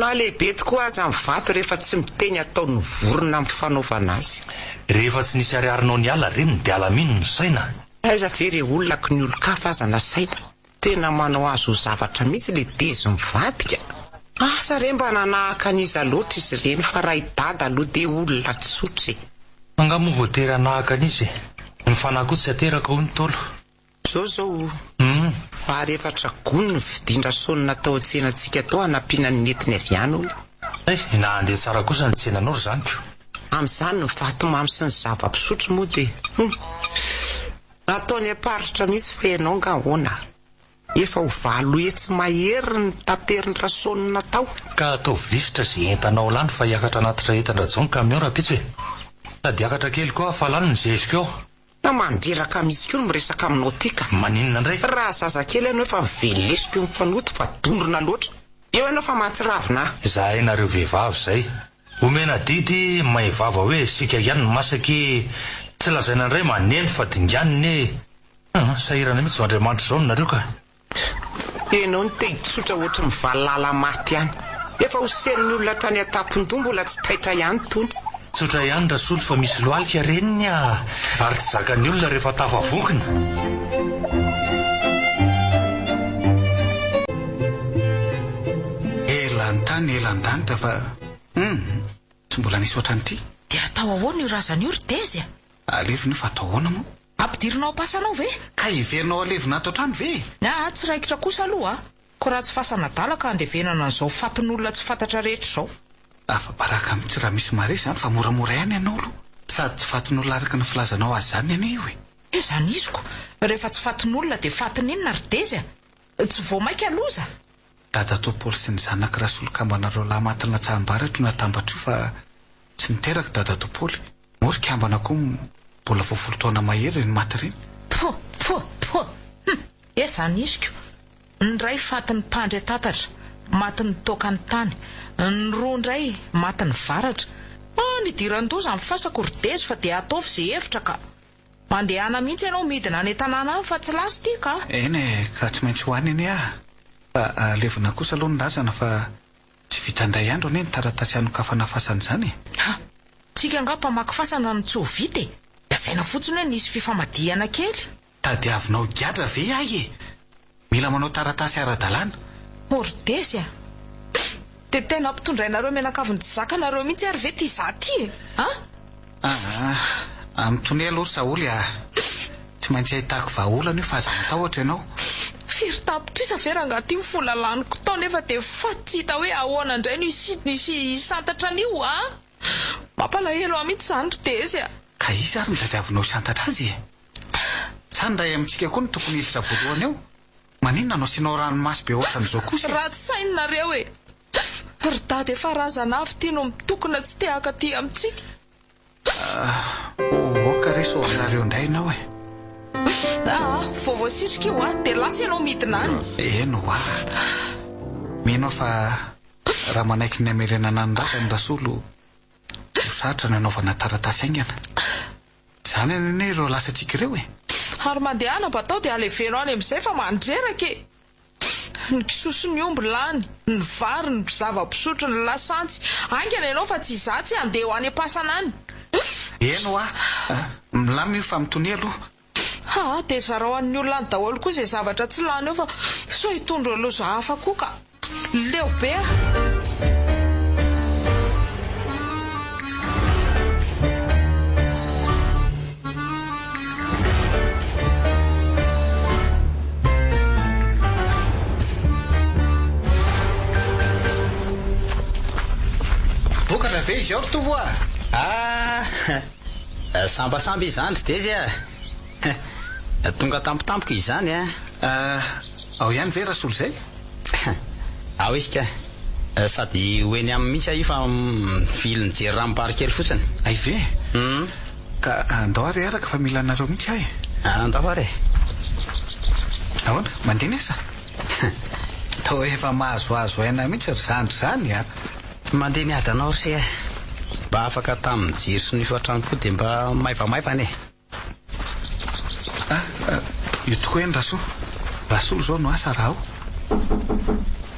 na lehibe tokoa aza mivato rehefa tsy miteny ataon'ny vorona amin'ny fanaovana azy rehefa tsy nisy ariarinao ny ala reny dia alamino ny saina aiza very olonako ny olo-kafa aza na saina tena manao azo ho zavatra mihitsy le dezy mivadika asa re mba nanahaka an'iza loatra izy reny fa raha idada aloha dia olona tsotra angamo voatery anahaka an'izy ny fanahy koa tsy ateraka ho ny tolo. Zao zao fary efatra gony ny vidindra sonina tao an-tsenantsika tao hanampiana ny entiny avy any hoy. Na andeha tsara kosa ny tsenanao ry zaniko. Amin'izany ny vatomamy sy ny zava-pisotro moa dia ataony aparitra misy fa ianao nga hoana. Efa ho valo etsy mahery ny taperiny rasonina tao. Ka atao visitra izay entanao lany fa hiakatra anatitra entan-drajon'ny kamion rapitsy hoe. Sady hiakatra kely koa fa lany ny zezika ao. Na mandreraka misy koa no miresaka aminao tika. Maninona indray? Raha zazakely ianao efa mivelesiko io mifanoto fa dondrona loatra. Eo ianao fa mahatsiravina. Zahay nareo vehivavy izay. Omena didy mahay vava hoe sika ihany ny masaky tsy lazaina indray maneno fa dinganiny. Sahirana mihitsy ho Andriamanitra izao nareo ka. Ianao ny tehitsotra ohatry mivalala maty ihany. Efa ho sen'ny olona trany atapon-doha mbola tsy taitra ihany tony. Tsotra ihany rasolo fa misy lohalika reniny ary tsy zakan'ny olona rehefa tafavokina. Elan-danitra fa tsy mbola nisy ohatran'ity. Dia atao ahoana io razana io ry Tezy? Alevina fa atao ahoana moa? Ampidirinao pasanao ve? Ka iverinao alevina ato an-trano ve? Tsy raikitra kosa aloha ko raha tsy fasana dala ka andevenana an'izao fatin'olona tsy fantatra rehetra izao. Afa-baraka mihitsy raha misy mare izany fa moramora ihany ianao aloha. Sady tsy fatin'olona araka ny filazanao azy zany ianio e. Izany iziko rehefa tsy fatin'olona dia fatin'inona ry Tezy? Tsy vao mainka aloza. Dada Topoly sy ny zanaka rasolo kambanareo lahy matina tsahambaratra no natambatra io fa tsy niteraka Dada Topoly. Mory kambana koa mbola voafolo taona mahery ny maty reny. Izany iziko ny ray fatin'ny mpandry tatatra matin'ny tokany tany, ny roa indray matin'ny varatra. Nidiran-doza amin'ny fasako ry Tezy fa dia ataovy izay hevitra ka mandehana mihitsy ianao midina any an-tanàna any fa tsy lasy ity ka. Eny ka tsy maintsy hoany eny fa alevina kosa aloha ny lazana fa tsy vita indray andro anie ny taratasy hanokafana fasana izany. Tsika nga mpamaky fasana no tsy ho vita e. Asaina fotsiny hoe nisy fifamadihana kely. Tadiavinao giadra ve ahy e? Mila manao taratasy ara-dalàna. Ry Tezy dia tena ampitondrainareo menakavy ny zakanareo mihitsy ary ve ty izaty e? Amin'ny aloha saoly tsy maintsy ahitako vahaolana io fa aza natao ohatra ianao. Firy tapotrisa ve raha angaty mifola laniko tao nefa dia faty tsy hita hoe ahoana indray no nisy santatra an'io mampalahelo ahy mihitsy izany ry Tezy Ka izy ary ny tadiavinao santatra azy e? Sany ray amintsika koa no tokony hiditra voalohany eo. Maninona no asianao ranomasy be ohatran'izao kosa? Raha tsy sainareo e. Ry dady efa razana avy ity no mitokona tsy tehaka ty amintsika. Oka reso aminareo indray ianao e. Vao voasitrika io dia lasa ianao midina any. Eno mianao fa raha manaiky ny amerenana ny raka ny rasolo hosatra ny anaovana taratasy aingana. Izany ane ireo lasantsika ireo e. Ary mandehana mba tao dia alevenao any amin'izay fa mandreraka e. Ny kisoso ny omby lany, ny vary, ny zava-pisotro, ny lasantsy. Aingana ianao fa tsy izatsy andeha ho any am-pasana any. Eno milamy io fa mitony aloha. Dia zarao an'ny olona ny daholo koa izay zavatra tsy lany eo fa so hitondro aloza hafa koa ka leo be vokatra ve izy ao ry tovo sambasamby izany tsy Tezy tonga tampotampoka izany ao ihany ve rasolo izay? ao isika sady hoeny amin'ny mihitsy io fa mivily nijery ranom-bary kely fotsiny. Ay ve? Ka andao ary araka fa mila anareo mihitsy ahy. Andao ary ahoana mandeha nesa? Tao efa mahazoazo aina mihitsy ry zandry zany mandeha miady anao ry se mba afaka tamin'ny jiry sy ny soatrano koa dia mba maivamaivany io tokoa eny rasolo zao no asa raha ao.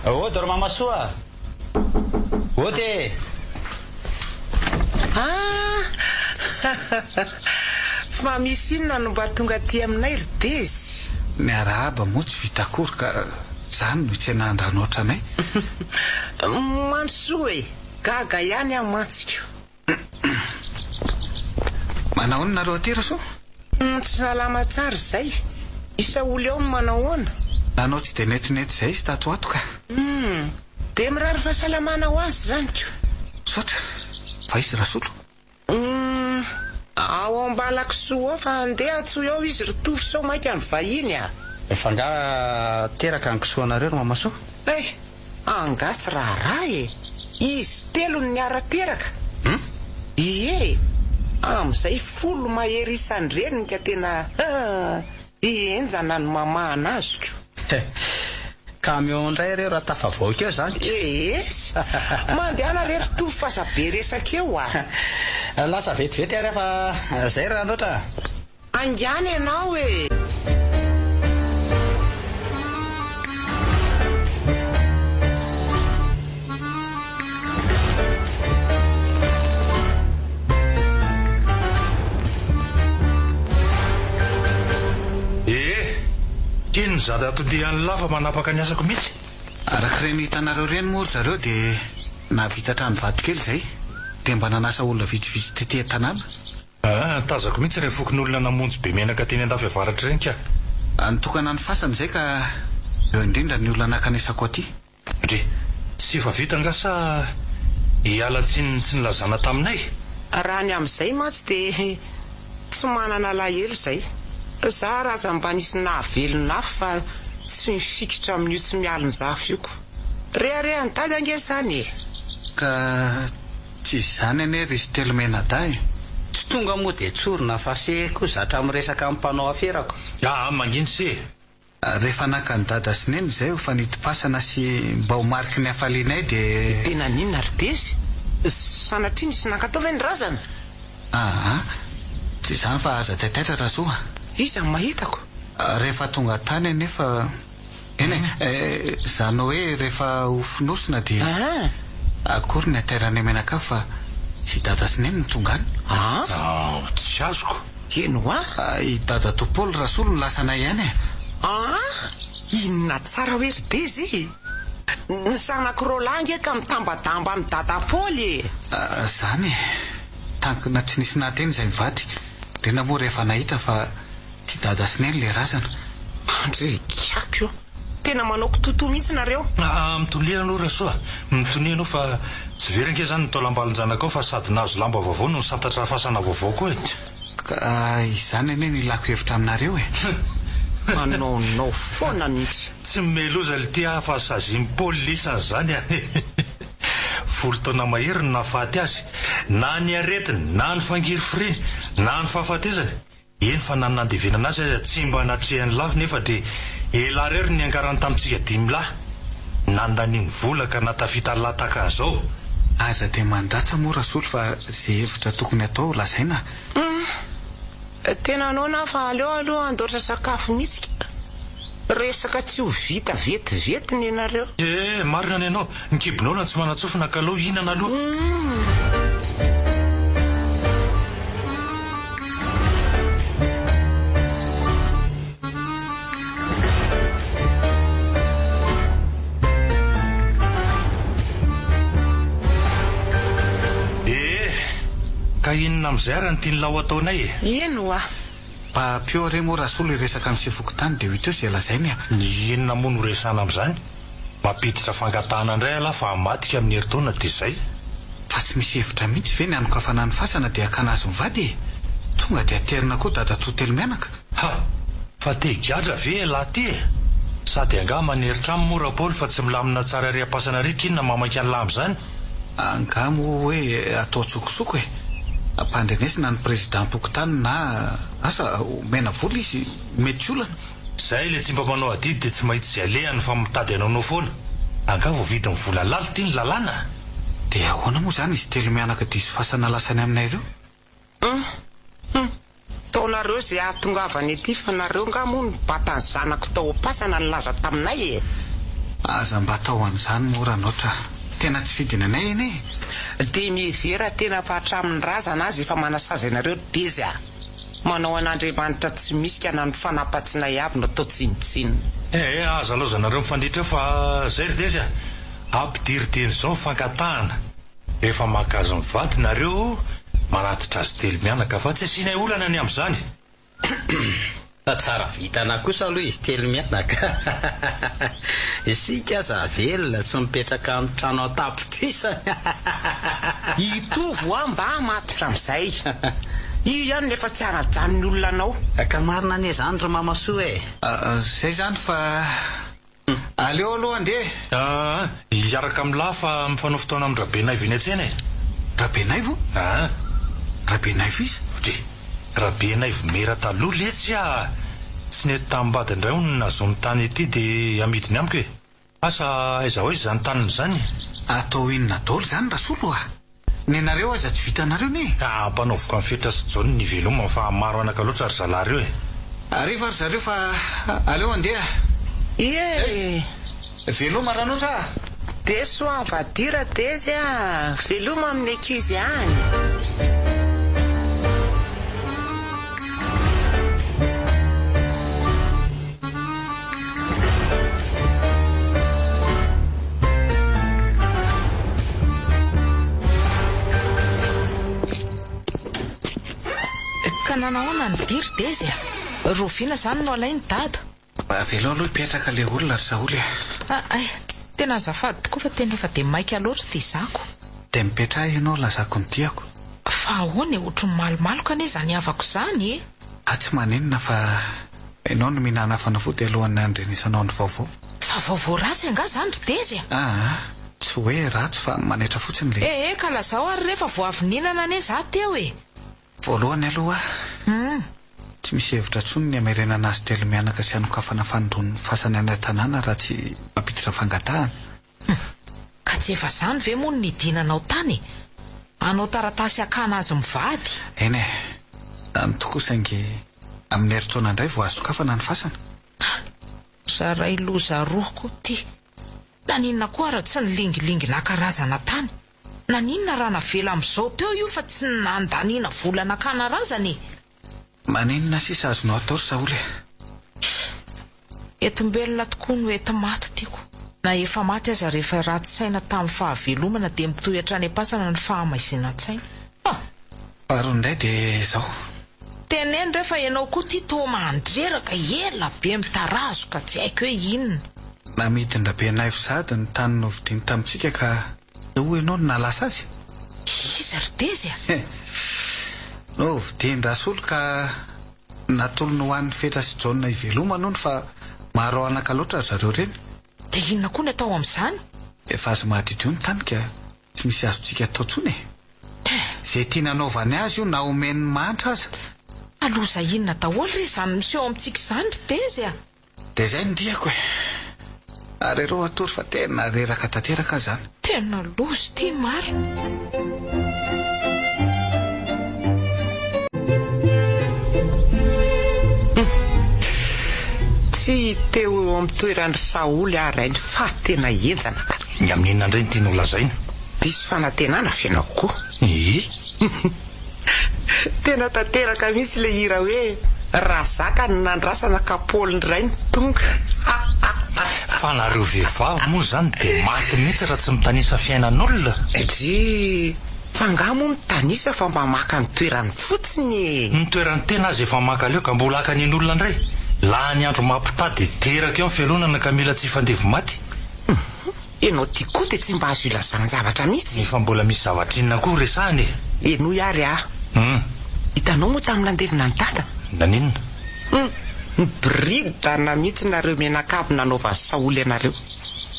Ody ry mamasoa ody fa misy inona no mba tonga aty aminay ry Tezy? Ny arahaba moa tsy vita akory ka zany no hitsenahn-drano ohatranay. Mansoa e gaga ihany amantsika. Manao ny nareo aty raso? Tsy salama tsara zay. Isa olo eo manahoana? Nanao tsy de netinety zay sy tato ka. De mirary fahasalamana ho azy zany ko. Sotra, fa izy Rasolo. Ao ambalako soa fa andeha atso eo izy ritovy sao mainka ny vahiny a. Efa nga teraka ny kisoanareo ro mamaso. Angatsy raharaha e. Izy telo ny ara-teraka. Ie, am'izay 10 mahery isan-dreniny ka tena enjana ny mamahana azoko. Camion indray reo raha tafavoaka eo zany. Es, mandehana rery tovy fazabe resaka eo a. Lasa vetivety ary fa zay raha loatra. Angany ianao e. Iny zada todian'ny lafa manapaka ny asako mihitsy. Arak'ireny hitanareo reny moa zareo de navita trano vato kely zay, de mba nanasa olona vitsivitsy tetỳ tanàna. Tazako mihitsy rehefa fokon'olona namonjy be menaka teny an-dafy avaratra reny ka. Nitokana ny fasana zay ka eo indrindra ny olona nakanesako aty. Dre, tsy efa vita nga sa hiala tsiny sy nilazana taminay? Raha ny am'izay matsy de tsy manana lahelo zay. Za raza mba nisy nahavelona fa tsy mifikitra amin'io tsy mialony zafy io ko. Rehareha ny dady ange zany e. Ka tsy zany ane risy telo menada e. Tsy tonga moa de tsorona fa se koa zatra miresaka amin'ny mpanao aferako. Manginy se. Rehefa naka ny dada sy neny zay ho fanidipasana sy mba ho mariky ny hafalianay de... Tena ninona ry tezy? Sanatria nisy nankatao ve ny razana? Tsy zany fa aza taitaitra raha soa. Iza mahitako. Rehefa tonga tany nefa zany hoe rehefa ho finosina de akory ny atairany menaka fa tsy dada sy neny ny tonga any. Tsy azoko. Keno I dada Topolo Rasolo ny lasanay ihany e. Inona tsara hoe ry tezy? Ny sanak'Rolange ka mitambadamba amin'ny dada Paoly e. Zany tankina tsy nisy nateny izay mivady. Rena moa rehefa nahita fa tsy dada sy neny le razana. Andre kiako io. Tena manao kitoto mihitsy nareo. Mitoliana aloha Rasoa. Mitonianao fa tsy veranke zany ny taolam-balonjanakao fa sady nahazo lamba vaovao no santatra fasana vaovao koa e. Ka izany ane ny ilako hevitra aminareo e. Manao foana mihitsy. Tsy meloza le tia fa sazim-polisana zany folo taona mahery no nahafaty azy, na ny aretiny, na ny fangirifiriny, na ny fahafatezany. Eny fa nanandevenana azy tsy mba natrehany lafy nefa de ela rery ny ankarany tamintsika 5 lahy. Nandaniny vola ka natafita lataka an'izao. Aza de mandatsa moa Rasolo fa zay hevitra tokony atao lazaina. Tena anao na fa aleo aloha andoatra sakafo mihitsy. Resaka tsy ho vita vetivety ny ianareo. Marina ny anao, ny kibinao na tsy manatsofina ka aloha hinana aloha. Ka inona amin'izay ary ny tiany lao ataonay e? Ino Pio re moa Rasolo iresaka amin'ny sefokotany de hito zay lazainy inona moa no resana amin'izany? Mampiditra fangatahana indray ala fa amatika amin'ny herintaona de zay. Fa tsy misy hevitra mihitsy ve ny anokafanany fasana de akana azy mivady e. Tonga de aterina koa dada totelo mianaka. Fa te higadra ve lahy ty e? Sady anga maneritra amin'ny mora Paoly fa tsy milamina tsara riam-pasana rika inona mamaika ny lamy zany? Anga moa hoe atao tsokosoko e. Ampandrenesina ny president pokotany na asa mena vola izy mety olana. Zay le tsy mba manao adidy de tsy mahitsy zay alehany fa mitady anao foana. Anga vao vita ny vola lalo ty ny lalàna. De ahoana moa zany izy telo mianaka diso fasana lasany aminay ireo? Taonareo zay ahatongavany ety fa nareo nga moa nibata ny zanako tao am-pasana ny laza taminay e. Aza mba atao an'izany moa ranoatra. Tena tsy fidina anay ene. De mivera tena fa hatramin'ny razana azy efa manasazy anareo tezy manao an'Andriamanitra tsy misy ka na ny fanampatsinay avy no atao tsinitsiny. Aza aloha zanareo mifanditra fa zay ry tezy ampidirideny zao mifankatahana. Efa makazo mivady nareo manatitra azy telo mianaka fa tsy asianay olana ny amin'izany. Tsara vitana kosa aloha izy telo mianaka. Isika aza velona tsy mipetraka amin'ny trano an-tapotrisa. Itovo mba matotra amin'izay. Io ihany nefa tsy ara-janony olona anao. Ka marina anie zany ro mamasoa e. Zay zany fa aleo aloha andeha. Hiaraka amin'ny lafa mifanao fotoana amin'ny Rabenaivo iny an-tsena e. Rabenaivo? Rabenaivo izy? Rabenaivo mera taloha letsy tsy nety tambady indray ho nazo ny tany ity dia amidiny amiko e. Asa aiza ho izy zany taniny zany? Atao inona daholo zany Rasolo a? Nenareo aza tsy vitanareo ne? Mpanaoviko amin'ny fetra sy jony ny veloma fa maro anaka loatra ry zalahy reo e. Ariva ry zareo fa aleo andeha. Ie, veloma ranotra. deso avadira dezy veloma amin'ny ankizy any. Nanaona ny diry dezy Rovina zany no alainy dada. Velao aloha hipetraka le olona ry Saoly. Ay, tena azafady tokoa fa tena efa dia maika loatra ty zako. Dia mipetraha ianao lazako ny tiako. Fa ahoana ohatry ny malomaloka anie zany havako zany e. Tsy manenina fa ianao no mihinana fanafody alohan'ny andrenesanao ny vaovao. Fa vaovao ratsy anga zany ry dezy tsy hoe ratsy fa manaitra fotsiny le. Ka lazao ary rehefa vao avy nihinana anie za teo e. Voalohany aloha tsy misy hevitra tsony ny amerenana azy telo mianaka sy anokafana fanondron'ny fasana any tanàna raha tsy mampiditra fangatahana. Ka tsy efa zany ve moa ny dinanao tany? Anao taratasy akana azy mivady. Eny e, any tokoa saingy amin'ny herintaona indray vao azokafana ny fasana. Zaray loza rohoko ty. Naninona koa raha tsy ny lingilingina karazana tany? Naninona raha navela amin'izao teo io fa tsy nandaniana volana kanarazany? Maninona sisa azonao atao ry Saoly? Etombelona tokoa no ety maty tiako. Na efa maty aza rehefa ratsy saina tamin'ny fahavelomana dia mitohy hatrany am-pasana ny fahamaizina-tsaina. Faharoa dia izao. Teneny rehefa ianao koa ty toa mandreraka ela be mitarazo ka tsy haiko hoe inona. Namidy ny Rabenaivo sady ny tany novidiany tamintsika ka ho ianao no nalasa azy. Iza ry dezy Novidiany Rasolo ka natolony ho an'ny fetra sy jauna ivelomana hono fa maro anaka loatra zareo reny. Dia inona koa ny atao amin'izany? Efa azo mahadidio ny tany ka tsy misy azontsika atao tsony e. Zay tiana anaovany azy io na omeny mantra aza. Aloza inona daholo ry izany miseho amintsika izany ry dezy Dia izay ndiako e. Ary ireo atory fa tena reraka tanteraka zany. Tena lozy ty marina. Tsy teo eo amin'ny toerandry Saoly arainy fa tena enjana ka. Ny amin'inona indray ny tiana ho lazaina? Diso fanantenana fianao koa. Tena tanteraka mihitsy le hira hoe Razaka ny nandrasana kapôly iray ny tonga. Fa nareo vehivavy moa zany dia maty mihitsy raha tsy mitanisa fiainan'olona. Fa nga moa mitanisa fa mba maka ny toerany fotsiny. Ny toerany tena azy efa maka leo ka mbola haka ny olona indray. Laha ny andro mampitady teraka eo ny fialonana ka mila tsy fandevo maty. Ianao ty koa dia tsy mba azo ilazany zavatra mihitsy. Efa mbola misy zavatra inona koa resahany. Eno ihary hitanao moa tamin'ny landevina ny dada. Naninona? Mibiridana mihitsy nareo menakavy nanaovany Saoly ianareo.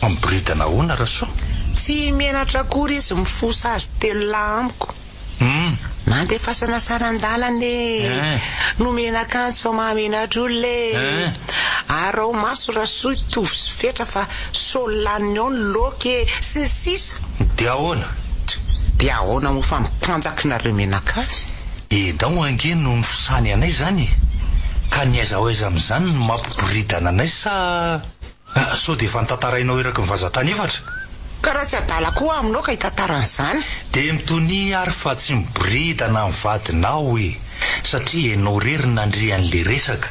Mibiridana ahoana Rasoa? Tsy menatra akory izy mifosa azy telo lahy amiko. Mandefasana saran-dalany no menakanjo fa mahamenatra olona ary ao maso Rasoa itovy sy fetra fa solaniny ao ny loky sy ny sisa. Dia ahoana? Dia ahoana moa fa mitanjaka nareo menakavy. Endao ange no ny fosany anay zany. Ka ny aiza ho aiza amin'izany no mampiboridana anay sa sao dia efa nitantarainao eraky ny vazatany efatra? Ka raha tsy adala koa aminao ka hitantaran'izany. Dia mitony ary fa tsy miboridana amin'ny vadinao satria ianao rery nandrian'le resaka.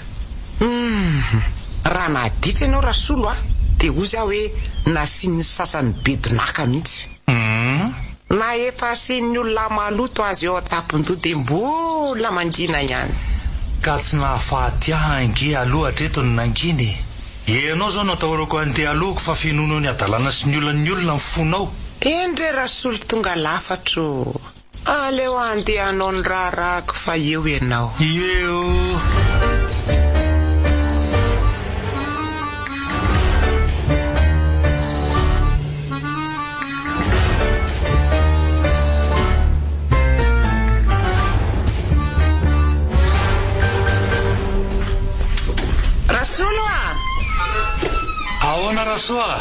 Raha naditra ianao Rasolo dia ozy aho hoe nasiany sasany bedinaka mihitsy. Na efa asian'ny olona maloto azy eo an-tampon-doha dia mbola mandrina ihany. ka tsy nahafaty ange aloha hatreto ny nanginy. Ianao zao natahorako andeha alohako fa finono ny adalana sy ny olona ny fonao. Endre rasolo tonga lafatro. Aleo andeha anao ny raharahako fa eo ianao. Eo. Ahoana Rasoa?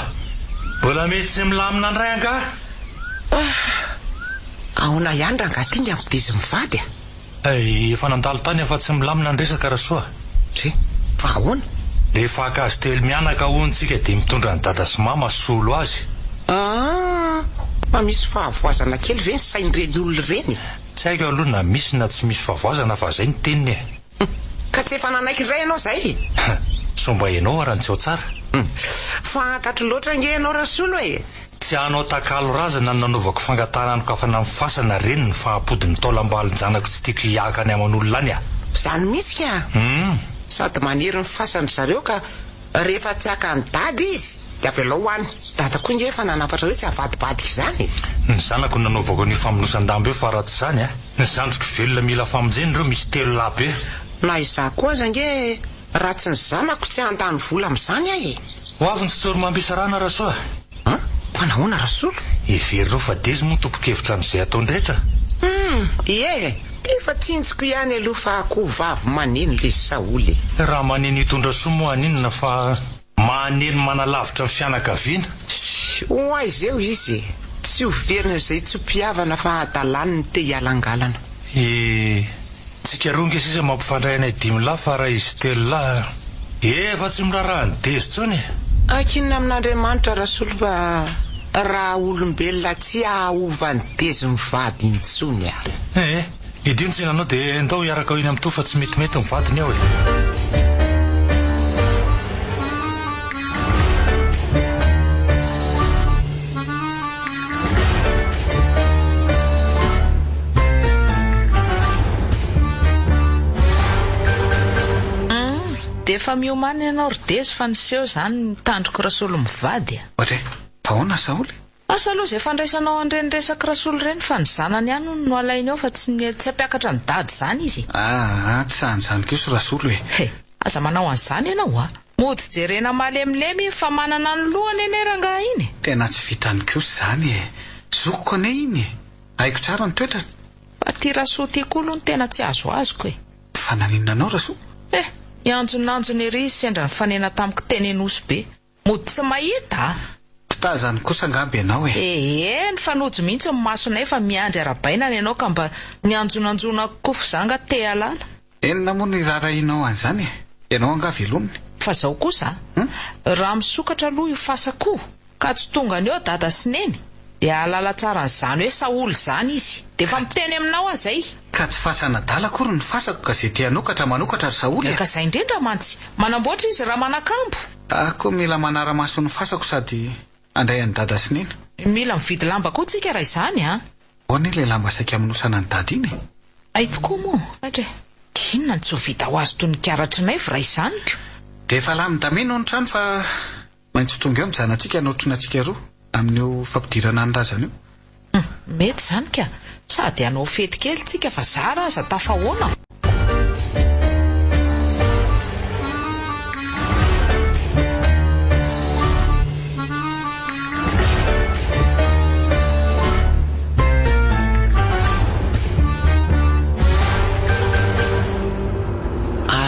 Mbola misy tsy milamina andray anga? Ahoana ihany rangahy amin'ny dizy mivady efa nandalo tany afa tsy milamina andresaka Rasoa. Fa ahoana? Rehefa akazy telo mianaka hoantsika dia mitondra ny dada sy mama solo azy. Fa misy fahavoazana kely ve ny sain'ireny olona ireny? Tsy haiko aloha na misy na tsy misy fahavoazana fa zay ny teniny e. Ka tsy efa nanaiky indray ianao zay? Somba ianao arany tsy ao tsara. Fantatro loatra nge ianao Rasolo e. Tsy hanao takalo razana ny nanaovako fangatananako afana amin'ny fasana reny ny fahampodiny taolam-baliny zanako tsy tiako hiakany aman'olona any a. Zany misy ka? Sady maniry ny fasany zareo ka rehefa tsy aka ny dady izy dia avelao hoany. Dada koa nge efa nanafatra hoe tsy havadibadika izany. Ny zanako nanaovako ny famonosan-dambo eo fa raha tsy izany a. Ny zandriko velona mila famonjeny ireo misy 3 lapo e. Na izaho koa aza nge raha tsy ny zanako tsy handany vola amin'izany ahy. Ho avy ny tsy tsory mampisy rana Rasoa. Fa nahoana Rasolo? Everireo fa dezy moa tompokevitra amin'izay ataon-drehetra. Efa tsinjiko ihany aloha fa akoho vavy maneno le Saoly. Raha maneno hitondra soa moa aninona fa maneno manalavitra ny fianakaviana. Ho aiza eo izy. Tsy ho verina izay tsy mpihavana fa adalany ny te hialangalana. Tsika roa nge sisa mampifandray anay 5 lahy fa raha izy 3 lahy efa tsy miraraha ny dezy tsony. Akinina amin'Andriamanitra Rasolo fa raha olombelona tsy ahova ny dezy mivady intsony a. Idino tsy nanao dia ndao hiaraka iny amin'ny to fa tsy metimety ny vadiny ao e. Dia efa miomana ianao ry dezy fa niseho zany ny tandroko Rasolo mivady a. Ohatry, ahoana Saoly? Asa aloha izay fandraisanao an'ireny resaka Rasolo ireny fa ny zanany ihany no alainy ao fa tsy hampiakatra ny dady zany izy. Tsy sahany kosa Rasolo e. Aza manao an'izany ianao a. Mody jerena malemilemy fa manana ny lohany eny rangahy iny. Tena tsy vitany kosa zany e. Zokoko ane iny. Haiko tsara ny toetrany. Fa ty Rasoa ty koa aloha ny tena tsy azo azoko e. Fa naninona anao Rasoa? Ianjonanjony ery izy sendra nifanena tamiko teny Nosy be. Mody tsy mahita. Tazany kosa ngamby ianao e. Ny fanojo mihitsy ny masonay fa miandry arabainana ianao ka mba nianjonanjona kofo zanga te alala. Enona moa ny rarahinao an'izany e. Ianao anga velominy. Fa zao kosa raha misokatra aloha io fasako ka tsy tonga ny eo dada sy neny dia alala tsara n'izany hoe Saoly zany izy dia fa miteny aminao azay. Ka tsy fasana dala akory ny fasako ka zay te hanokatra manokatra ry Saoly ka zay indrindra mantsy manamboatra izy raha manakambo. Ako mila manara-maso ny fasako sady andray any dada sy neny. Mila mividy lamba koa tsika raha izany a. Hoany ilay lamba saika aminosana ny dady iny. Ay tokoa moa atre inona ny tsy ho vita ho azy toy ny kiaratrinay fa raha izany ko. Dia efa lamindameno ny trano fa maintsy tonga eo mijanantsika notrinatsika roa amin'io fampidirana ny razana io. Mety zany ka sady hanao fety kely tsika fa zara aza tafahoana.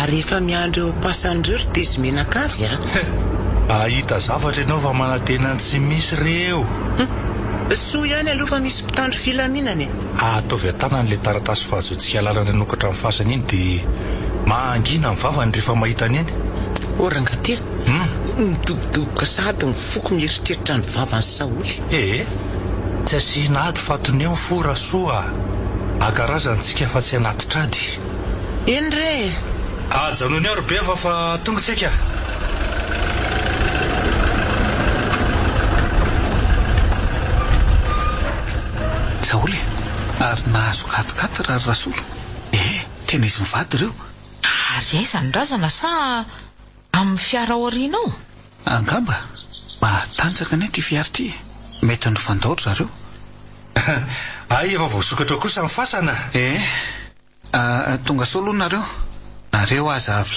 Rehefa miandro pasan'ireo ry dezy menakavy a. Ahita zavatra ianao fa manantena ny tsy misy reo. Soa ihany aloha fa misy mpitandro filaminany. Ataovy an-tanany ilay taratasy fahazoantsika lalana nokatra amin'ny fasana iny dia mahangina ny vavany rehefa mahita ny eny. Rangaty midobodoboka sady ny foko mieritreritra ny vavany Saoly. Tsy asiana ady fatoneo fo Rasoa. Akarazantsika fa tsy anaty trady. Eny re. Ajanony aro be fa tonga tsika. Saoly, ary nahazo katikaty raha Rasolo. Tena izy mivady ireo. Ary aizany razana sa amin'ny fiara aoriana ao? Angamba matanjaka ny ty fiara ty. Mety ny fandaotra zareo. Ay, efa voasokatra kosa ny fasana. Tonga soa aloha nareo. Nareo aza avy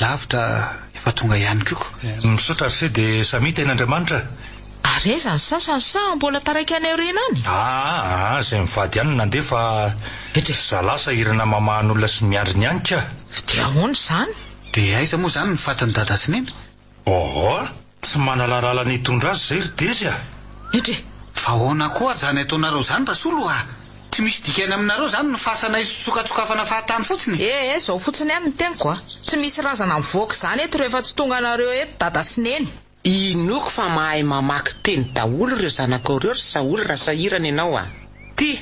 efa tonga ihany koko. Misaotra se dia samy ten'Andriamanitra. Ary aizany sasany sa mbola taraiky any aoriana any? Izay mivady ihany nandefa zalasa irana mamahan'olona sy miandry ny hanika. Dia ahoana izany? Dia aiza moa zany ny fatiny dada Sineny? Tsy manala ny hitondra azy zay ry Dezy. Fa ahoana koa zany ataonareo zany Rasolo Tsy misy dikany aminareo zany ny fasana isokatsokafana fahatany fotsiny. Zao fotsiny ihany ny teniko Tsy misy razana mivoaka zany eto rehefa tsy tonga anareo eto dada Sineny. Inoko fa mahay mamaky teny daholo ireo zanakao ireo ry Saoly raha sahirana ianao Ty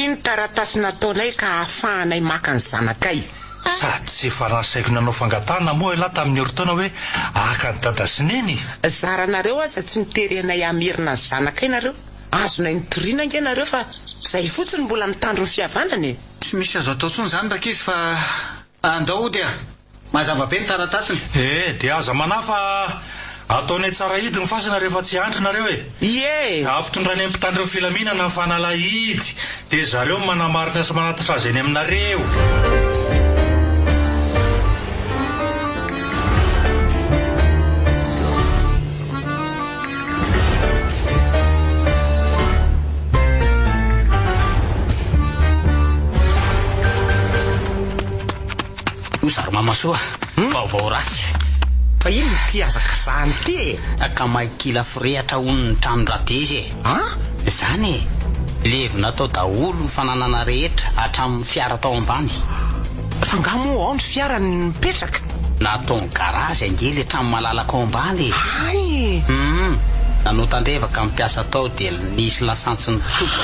ny taratasy nataonay ka ahafahanay maka ny zanakay. Sady tsy efa nasaiko nanao fangatana moa lahy tamin'ny oritaona hoe aka ny dada Sineny. Zaranareo aza tsy niterenay amerina ny zanakay nareo. Azonay nitoriana nge nareo fa zay fotsiny mbola mitandro ny fihavanany. Tsy misy azo atao tsony zany rakizy fa andaody mazava be ny taratasiny. Dia aza manafa ataonay tsara hidy ny fasana rehefa tsy antry nareo ampitondrany ampitandreo filaminana ny fanalahidy dia zareo manamarina sy manatitra azy eny aminareo. Zary mamasoa vaovao ratsy. Fa ino ty azaka zany ty ka maikila firehatra hono ny trano Dezy zany levina tao daholo ny fananana rehetra hatramin'ny fiara tao ambany. Fa nga moa ao ny fiara mipetraka natao ny garazy angely hatramin'ny malalaka ao ambany. Nanao tandrevaka mipiasa tao dia nisy lasantsy ny toba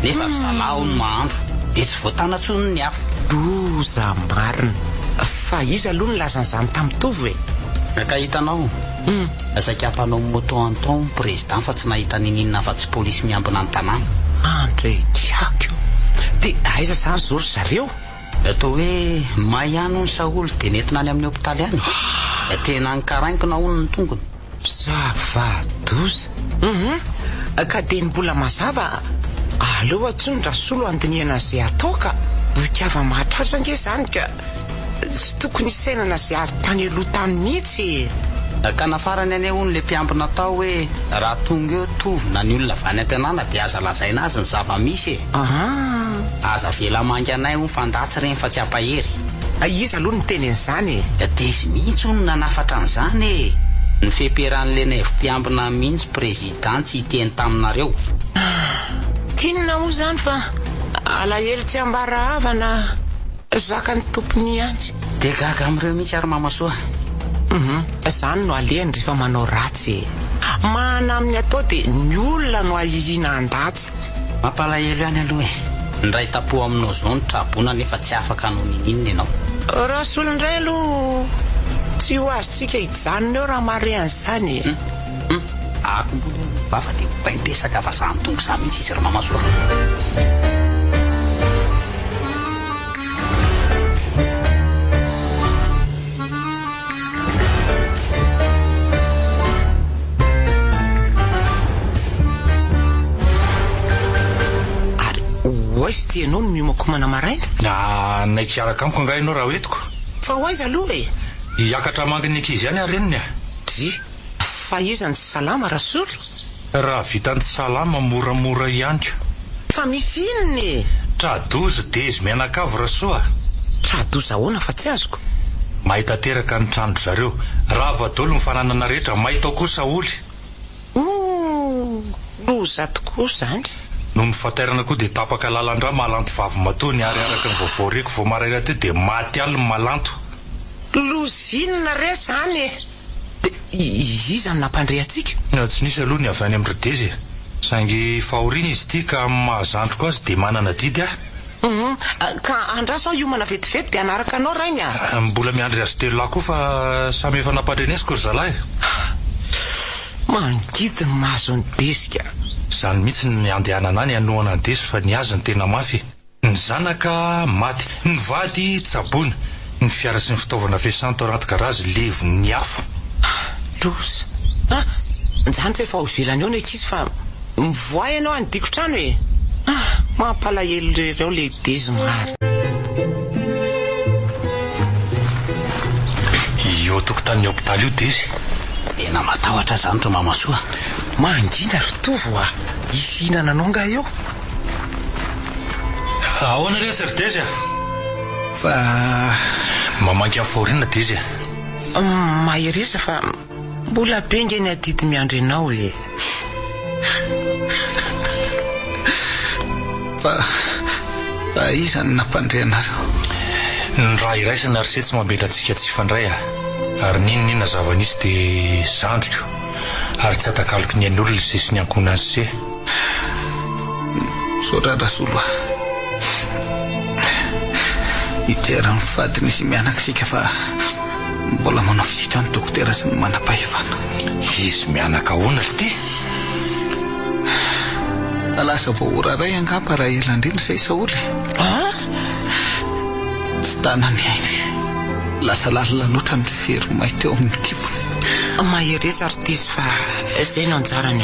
nefa zalao ny mahandro dia tsy voatanantsony ny afo. Doza marina. Fa izy aloha ny lazan'izany tamin'ny tovy ka hitanao azak'ampanao moto anton président fa tsy nahita ninina fa tsy polisy miambina ny tanàna. André Diako. Dia aiza zany zory zareo? Atao hoe mahihano ny Saoly dia nentina any amin'ny hôpitaly any. Tena nikaraingina hono ny tongony. Zava-doza. Ka dia ny mbola mazava aleo atsony Rasolo andiniana izay atao ka voitiava mahatratra nge zany ka tsy tokony isainana izay atany aloha tany mihitsy. Ka nafarany any hono le mpiambina tao hoe raha tonga eo tovina ny olona avy any an-tanàna dia aza lazaina azy ny zava-misy aza vela mangy anay ho fandatsy reny fa tsy ampahery. Izy aloha ny tenen'izany Dezy mihitsy hono nanafatra an'izany ny feperan'le nevi-mpiambina mihitsy président tsy hiteny taminareo. Tinona moa zany fa alahelo tsy ambara havana zaka ny tompony ihany. Dia gaga amin'ireo mihitsy ary mamasoa. Zany no alehany rehefa manao ratsy. Mana amin'ny atao dia ny olona no ahihina andatsy. Mampalahelo ihany aloha ny ray tapo aminao zao ny trabona nefa tsy afaka hanao ninina ianao. Rasolo indray aloha tsy ho azontsika hijanona eo raha mare an'izany. Akombola vafa dia baintesaka fa zany tongo sa mihitsy izy ry mamasoa. Oaizy ty ianao no miomakomana maraina? Naiky araka amiko angahy ianao raha hoetiko. Fa oaizy aloha hiakatra manginy ankizy ihany areniny fa izany tsy salama Rasolo? Raha vitany tsy salama moramora ihany ka. Fa misy inony? Tradoza Dezy mianakavy Rasoa. Tradoza ahoana fa tsy azoko? Mahita teraka ny trano zareo raha vadolo ny fananana rehetra mahita ao koa Saoly. Loza tokoa zany. No mifaterana koa dia tapaka lalandra malanto vavy matony ary araka ny vaovaoreko vao maraina teo dia maty aly ny malanto. Lozinina re zany izany nampandre atsika? Tsy nisy aloha ny avy any amin'ny Dezy saingy fahoriana izy ity ka mahazandroko azy dia manana didy ka andraso aho iomana vetivety dia anaraka anao rainy mbola miandry azy telo lahy koa fa samy efa nampandrenesiko ry zalahy. Mangidy mahazo ny Dezy ka. Zany mihitsy ny andehanana any anoana ny Dezy fa ny azy ny tena mafy. ny zanaka maty, ny vady tsaboina, ny fiara sy ny fitaovana fiasanto anaty garazy levo ny afo. Losa nzany fa efa ho velany eo ny ankizy fa mivoay ianao anydiko trano e. Mampalahelo rereo le dezy maro. Io tokotanin'ny hôpitaly io dezy. Tena matahotra zany ro mamasoa. Mangina ritovo ihinana anao nga eo. Ahoana rehetra ry dezy fa mamanky aforina dezy mahereza fa mbola benga ny adidy miandro ianao e. fa izany nampandreanareo. Ny raha iraisana ry se tsy mambelantsika tsy fandray ary ninona zava-nisy dia zandriko ary tsy atakaloko ny an'olona izay sy ny ankona azy se. Sorarasolo ijera ny fadiny izy mianaka sika fa mbola manao visita ny dokotera sy ny manam-pahefana. Izy mianaka ahoana ry ty? Alasa voahoraray angamba raha elandriny izay saoly. Tsy tanany ainy lasa lalina loatra ny fery mahita eo amin'ny kibony. Mahereza artizy fa izay no anjarany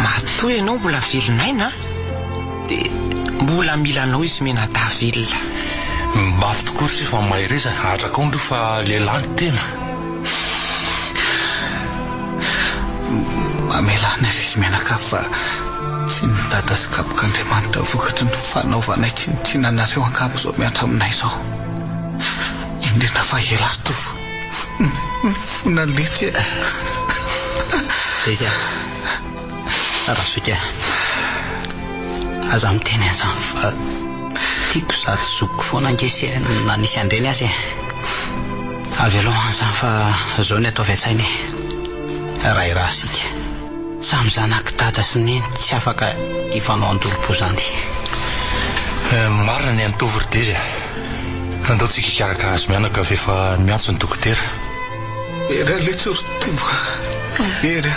matoa ianao mbola velonaina dia mbola milanao izy mena davelona. Mbafy tokoa sy fa mahereza atraka ondro fa lehilahy tena. Mamelana izy menaka fa tsy nidada sy kapok'Andriamanitra vokatry ny fanaovanay tsy nitsinanareo angamba izao miantra aminay izao. Indrina fa ela tovo fona letsy Dezy rahasoika aza miteny an'izany fa tiako sady zokiko foana angesy na nisy andreny azy avy aloha an'izany fa zao ny ataovy an-tsainy raha irahasika samy zanaka dada sy neny tsy afaka hifanao an-dolopo zany. Marina ny antovy ry dezy andaotsika hikarakara azy mianaka fa efa miantso ny dokotera. Era letso ry tovo era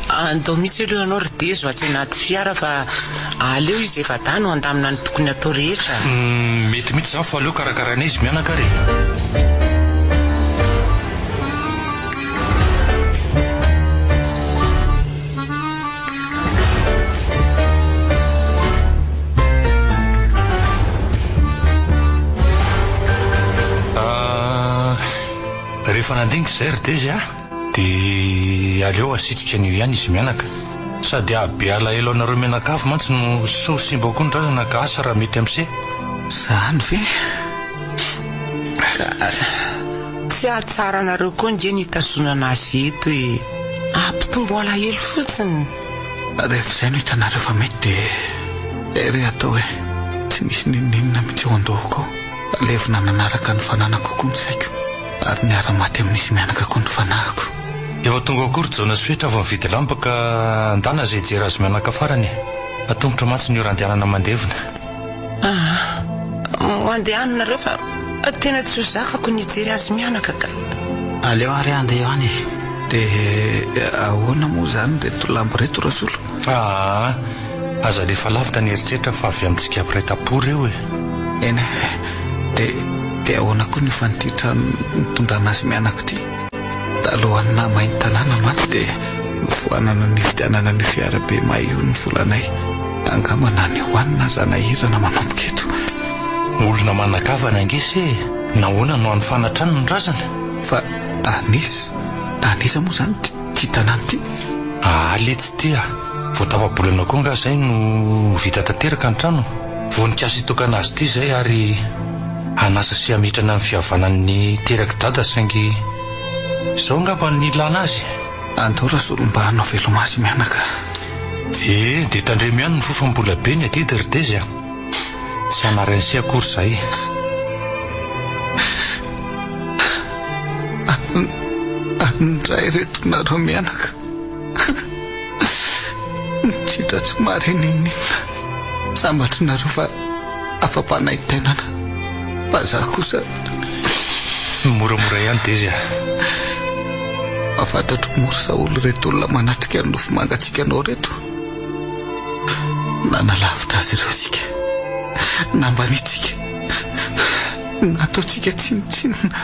andao misy eo ianao ry dezy tsy anaty fiara fa aleo izy efa tany ho andamina ny tokony atao rehetra. Mety mihitsy zany fa aleo karakarana izy mianaka re. Rehefa nandingika izay ry dezy dia aleo asitrika an'io ihany izy mianaka sady abe alahelo anareo mianakavy mantsy no so simba koa ny razana ka asa raha mety amin'se. Zany ve tsy ahatsara anareo koa nge ny hitazonana azy eto hoe ampitombo alahelo fotsiny. Rehefa izay no hitanareo fa mety dia re atao hoe tsy misy ninninona mitsy eo an-dohako alevina nanaraka ny fananako koa ny saiko ary niara-maty amin'izy mianaka koa ny fanahako. Efa tonga akory jaona sy fetra avy mividy lamba ka andana izay jera azy mianaka farany atongotra mantsy ny orandianana mandevina. Andehananareo fa tena tsy ho zakako ny hijery azy mianaka ka. Aleo ary andeha eo any dia ahoana moa zany reto lamba reto rasolo? Aza lefa lavitra ny heritreritra fa avy amintsika ampiray-tapo reo eny dia ahoana koa ny fanititra nitondrana azy mianaka ity. Talohan'ny namainy tanàna maty dia voanana ny fidianana ny fiarabe maio ny volanay angamba na ny hoanina zanahirana manomboka eto. Olona manakavana angesy nahoana no any fanatrano ny razana fa anisa moa zany ty tanàna ty. Letsy tia voatapabolana koa nga zay no vita tanteraka ny trano voninkazo hitokana azy ity zay ary anasa sy amitrana ny fihavanan'ny teraka dada saingy izao ngamba ny ilana azy. Andao rasolo mba hanao velomazy mianaka. Dia tandremy ihany ny fofambola be ny adidy ry dezy tsy hanarany sy akory zay. Andray reto nareo mianaka tsitra tsy mary ninina sambatry nareo fa afa-panay tenana fa za kosa moramora ihany dezy afantatro moro saolo reto olona manatrika ny nofo mangatsika anao reto nanalavitra azy ireo sika, nambanitsika, nataotsika tsinotsinona.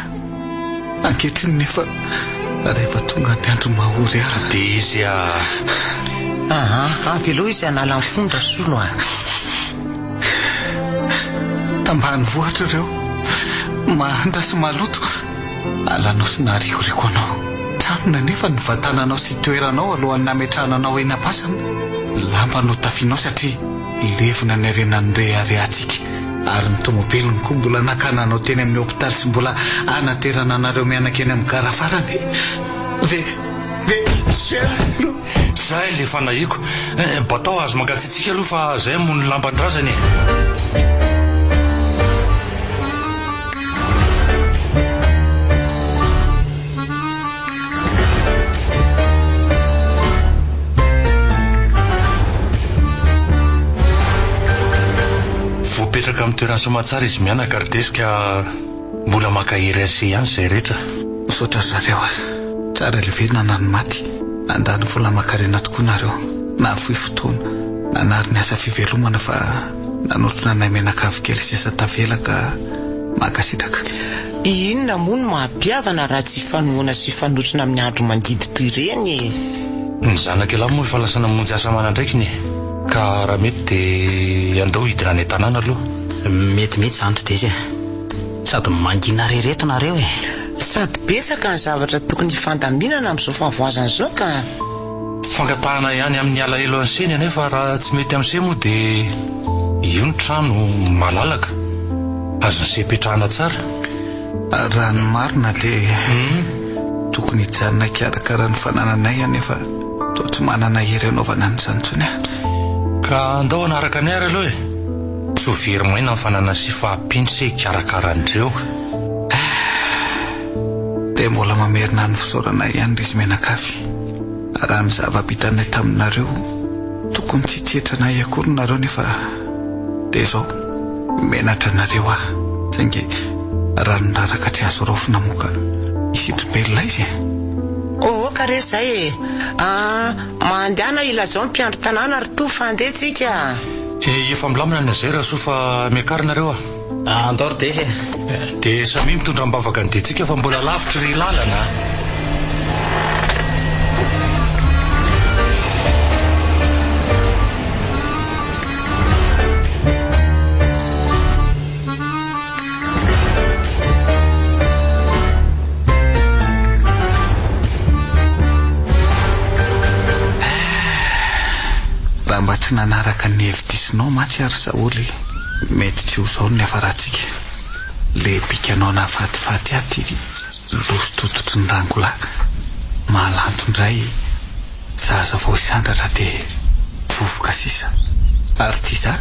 Ankehitriny nefa rehefa tonga ny andro mahory ary dia izy avy aloha izy anala ny fondra solo tambany vohatra ireo mahandra sy maloto. Alanao sy naharikoriko anao, tranona nefa ny vatananao sy toeranao alohan'ny nametrananao eny am-pasana. Lambanao tafianao satria levona ny arenan'ny reharehantsika, ary ny tomobeliny koa mbola nakananao teny amin'ny hôpitaly sy mbola anaterana anareo mianaka eny amin'ny gara farany. Zay le fanahiko, batao azo mangatsitsika aloha fa zay mony lambandrazany. Voapetraka amin'ny toerana somatsara izy mianaka ary desika mbola makahiry azy ihany zay rehetra. Misaotra zareo tsara levenina na ny maty, nandany vola makarena tokoa nareo, na fohy fotoana nanary ny asa fivelomana fa nanotrona nay menakavy kely sy asa tavela ka makasitraka. Inona moa no mahampiavana raha tsy fanoana sy fanotrona amin'ny andro mandidy toy ireny? Ny zanaka elahy moa fahalasana monjy asa manandraikiny, ka raha mety dia andao hidina ny tanàna aloha. Metimety zandry de izy sady mangina rereto nareo Sady betsaka ny zavatra tokony fandaminana amin'izao favoazana izao ka fangatahana ihany amin'ny alahelo anseny anefa raha tsy mety amin'izay moa dia io ny trano malalaka azo sepetrahana tsara. Raha ny marina dia tokony hijanona karakara ny fanananay anefa toa tsy manana hery anaovana n'izany intsony. Ka andao anaraka ny ary aloha tsy ho very maina ny fanana sy fahampindry sy karakaran'ireo. Dia mbola mamerina ny fisaorana ihany izy menakavy. Raha ny zava-bitanay taminareo tokony tsy tietranay akory nareo nefa dia izao menatra nareo saingy raha nonaraka tsy azo rofina moka isitrim-belona izy. Ka re zay mandehana ilazao ny mpiandro tanàna ary to fandehitsika. Efa milamina ny zay raha soa fa miakarinareo andao de izy dia samy mitondra mbavaka ny detsika fa mbola lavitra ry lalana. Raha mba tsy nanaraka ny hevi-disinao matsy ary Saoly, mety tsy ho zao ny afaratsika. Le bikanao nahafatifaty aty loso tototry ny rangola mahalanto indray zaza vao isandatra dia vovoka sisa. Ary ty za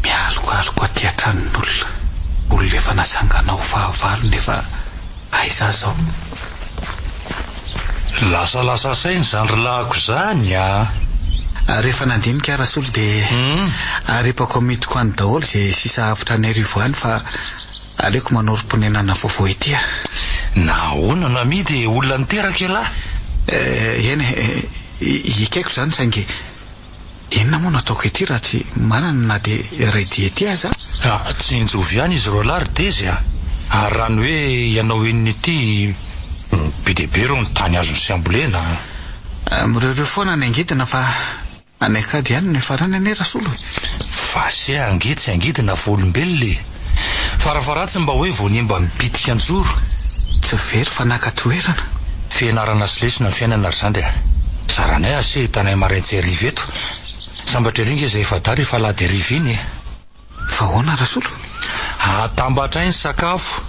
mialokaloko aty an-tranon'olona, olona efa nasanganao fahavalo nefa aiza zao. Lasalasa sainy zandry lahako zany Rehefa nandinika Rasolo dia arepako amidiko any daholo izay sisa avitra ny arivo any fa aleko manorom-ponenana vaovao ety. Nahoana namidy olona niteraka elahy? Eny ikaiko zany saingy inona moa nataoko ety raha tsy manana na dia raidy ety aza. Tsy injovy ihany izy roa lary tezy ary raha ny hoe ianao eniny ity be dia be reo ny tany azony sy ambolena. Mireoreo foana ny angidina fa anaikady ihany ny farany ane Rasolo. Fa sy angidina voolombelona farafaratsy mba hoe voanimba mipitika anjoro. Tsy very fa naka-toerana fianarana sy lesona ny fiainana ry zany zaranay ase tanay maraintsy ariva eto sambatra ringa izay efa dary efa lady ariva iny. Fa hoana Rasolo? Atambatra iny sakafo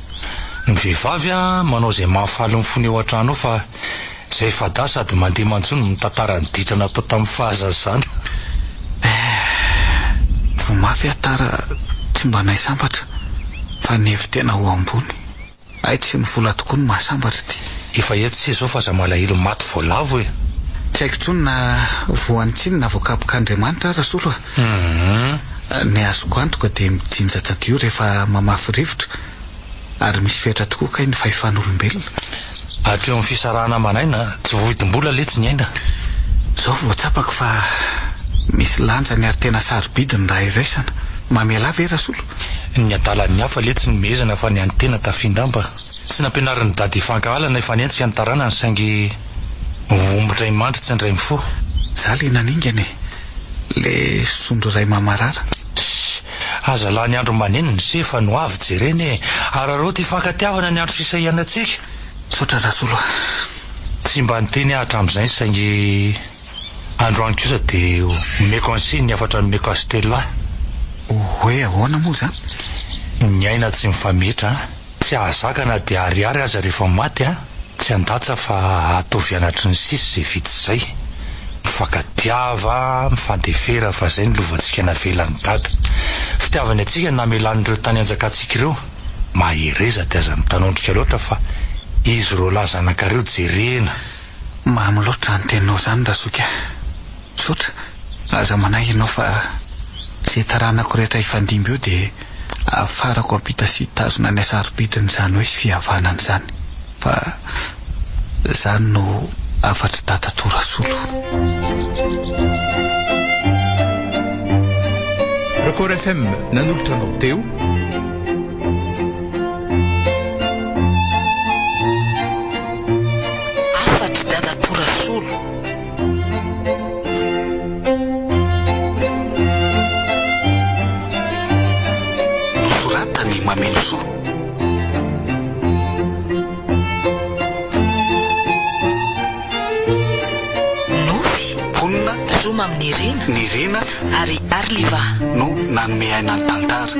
ny vehivavy manao izay mahafaly ny fony eo an-trano fa izay efa da sady mandeha manjono mitantara ny ditrana tao tamin'ny fahazazana. Vomafy atara tsy mba naisambatra fa nevy tena ho ambony. Ay tsy ny vola tokoa ny mahasambatra ty. Efa eto sy izao fa za malahelo maty voalavo Tsy haiko tsony na voan'ny tsiny na voakapok'Andriamanitra Rasolo. Ny azoko antoka dia mijinja tadio rehefa mamafy rivotra ary misy fetra tokoa kay ny fahefan'olombelona. Hatreo amin'ny fisarahana manaina tsy vohidim-bola le tsy ny aina. Zao voatsapako fa misy lanjany ary tena sarobidiny raha iraisana mamela avy Rasolo. Ny adalan'ny hafa le tsy nomezana fa ny antena tafindamba. Tsy nampianarin'ny dady fankahalana efa niantsika ny tarana ny saingy ombotray mandritsy ndray mifo. Za le naningany le sondro ray mamarara. Aza laha ny andro maneniny se fa no avy jereny ararao ty fankatiavana ny andro fisahianantsika. Tsotra Rasolo. Tsy mba niteny hatramin'izay saingy androany kosa dia omeko an'sy ny afatra nomeko a Stella. Hoe ahoana moa zany? Ny aina tsy mifamitra, tsy ahazakana dia ariary aza rehefa maty tsy andatsa fa ataovy anatry ny sisy izay vitsy izay. Mifankatiava, mifandefera fa izay ny lovantsika navelan'ny dada. Fitiavany atsika namelan'ireo tany anjakantsika ireo. Mahereza dia aza mitanondrika loatra fa izy ro laza anankareo jerena. Mamy loatra ny teninao zany Rasoka. Tsotra, aza manahy ianao fa izay taranako rehetra ifandimby eo dia afarako ampita sy tazona ny asarobidiny izany hoe fihavanana izany. Fa izany no afatry data to Rasolo. Record FM nanolotra anao teo afatry data to Rasolo. Nosoratany mameno soa. Nofy Ponina zoma amin'ny Nirina Nirina ary Arliva no nanome aina ny tantara.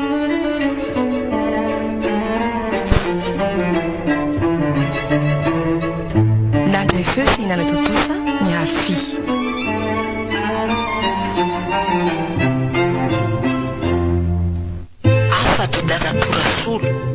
Nandray feo sy hinana totosa miaro fi. afatry data to Rasolo.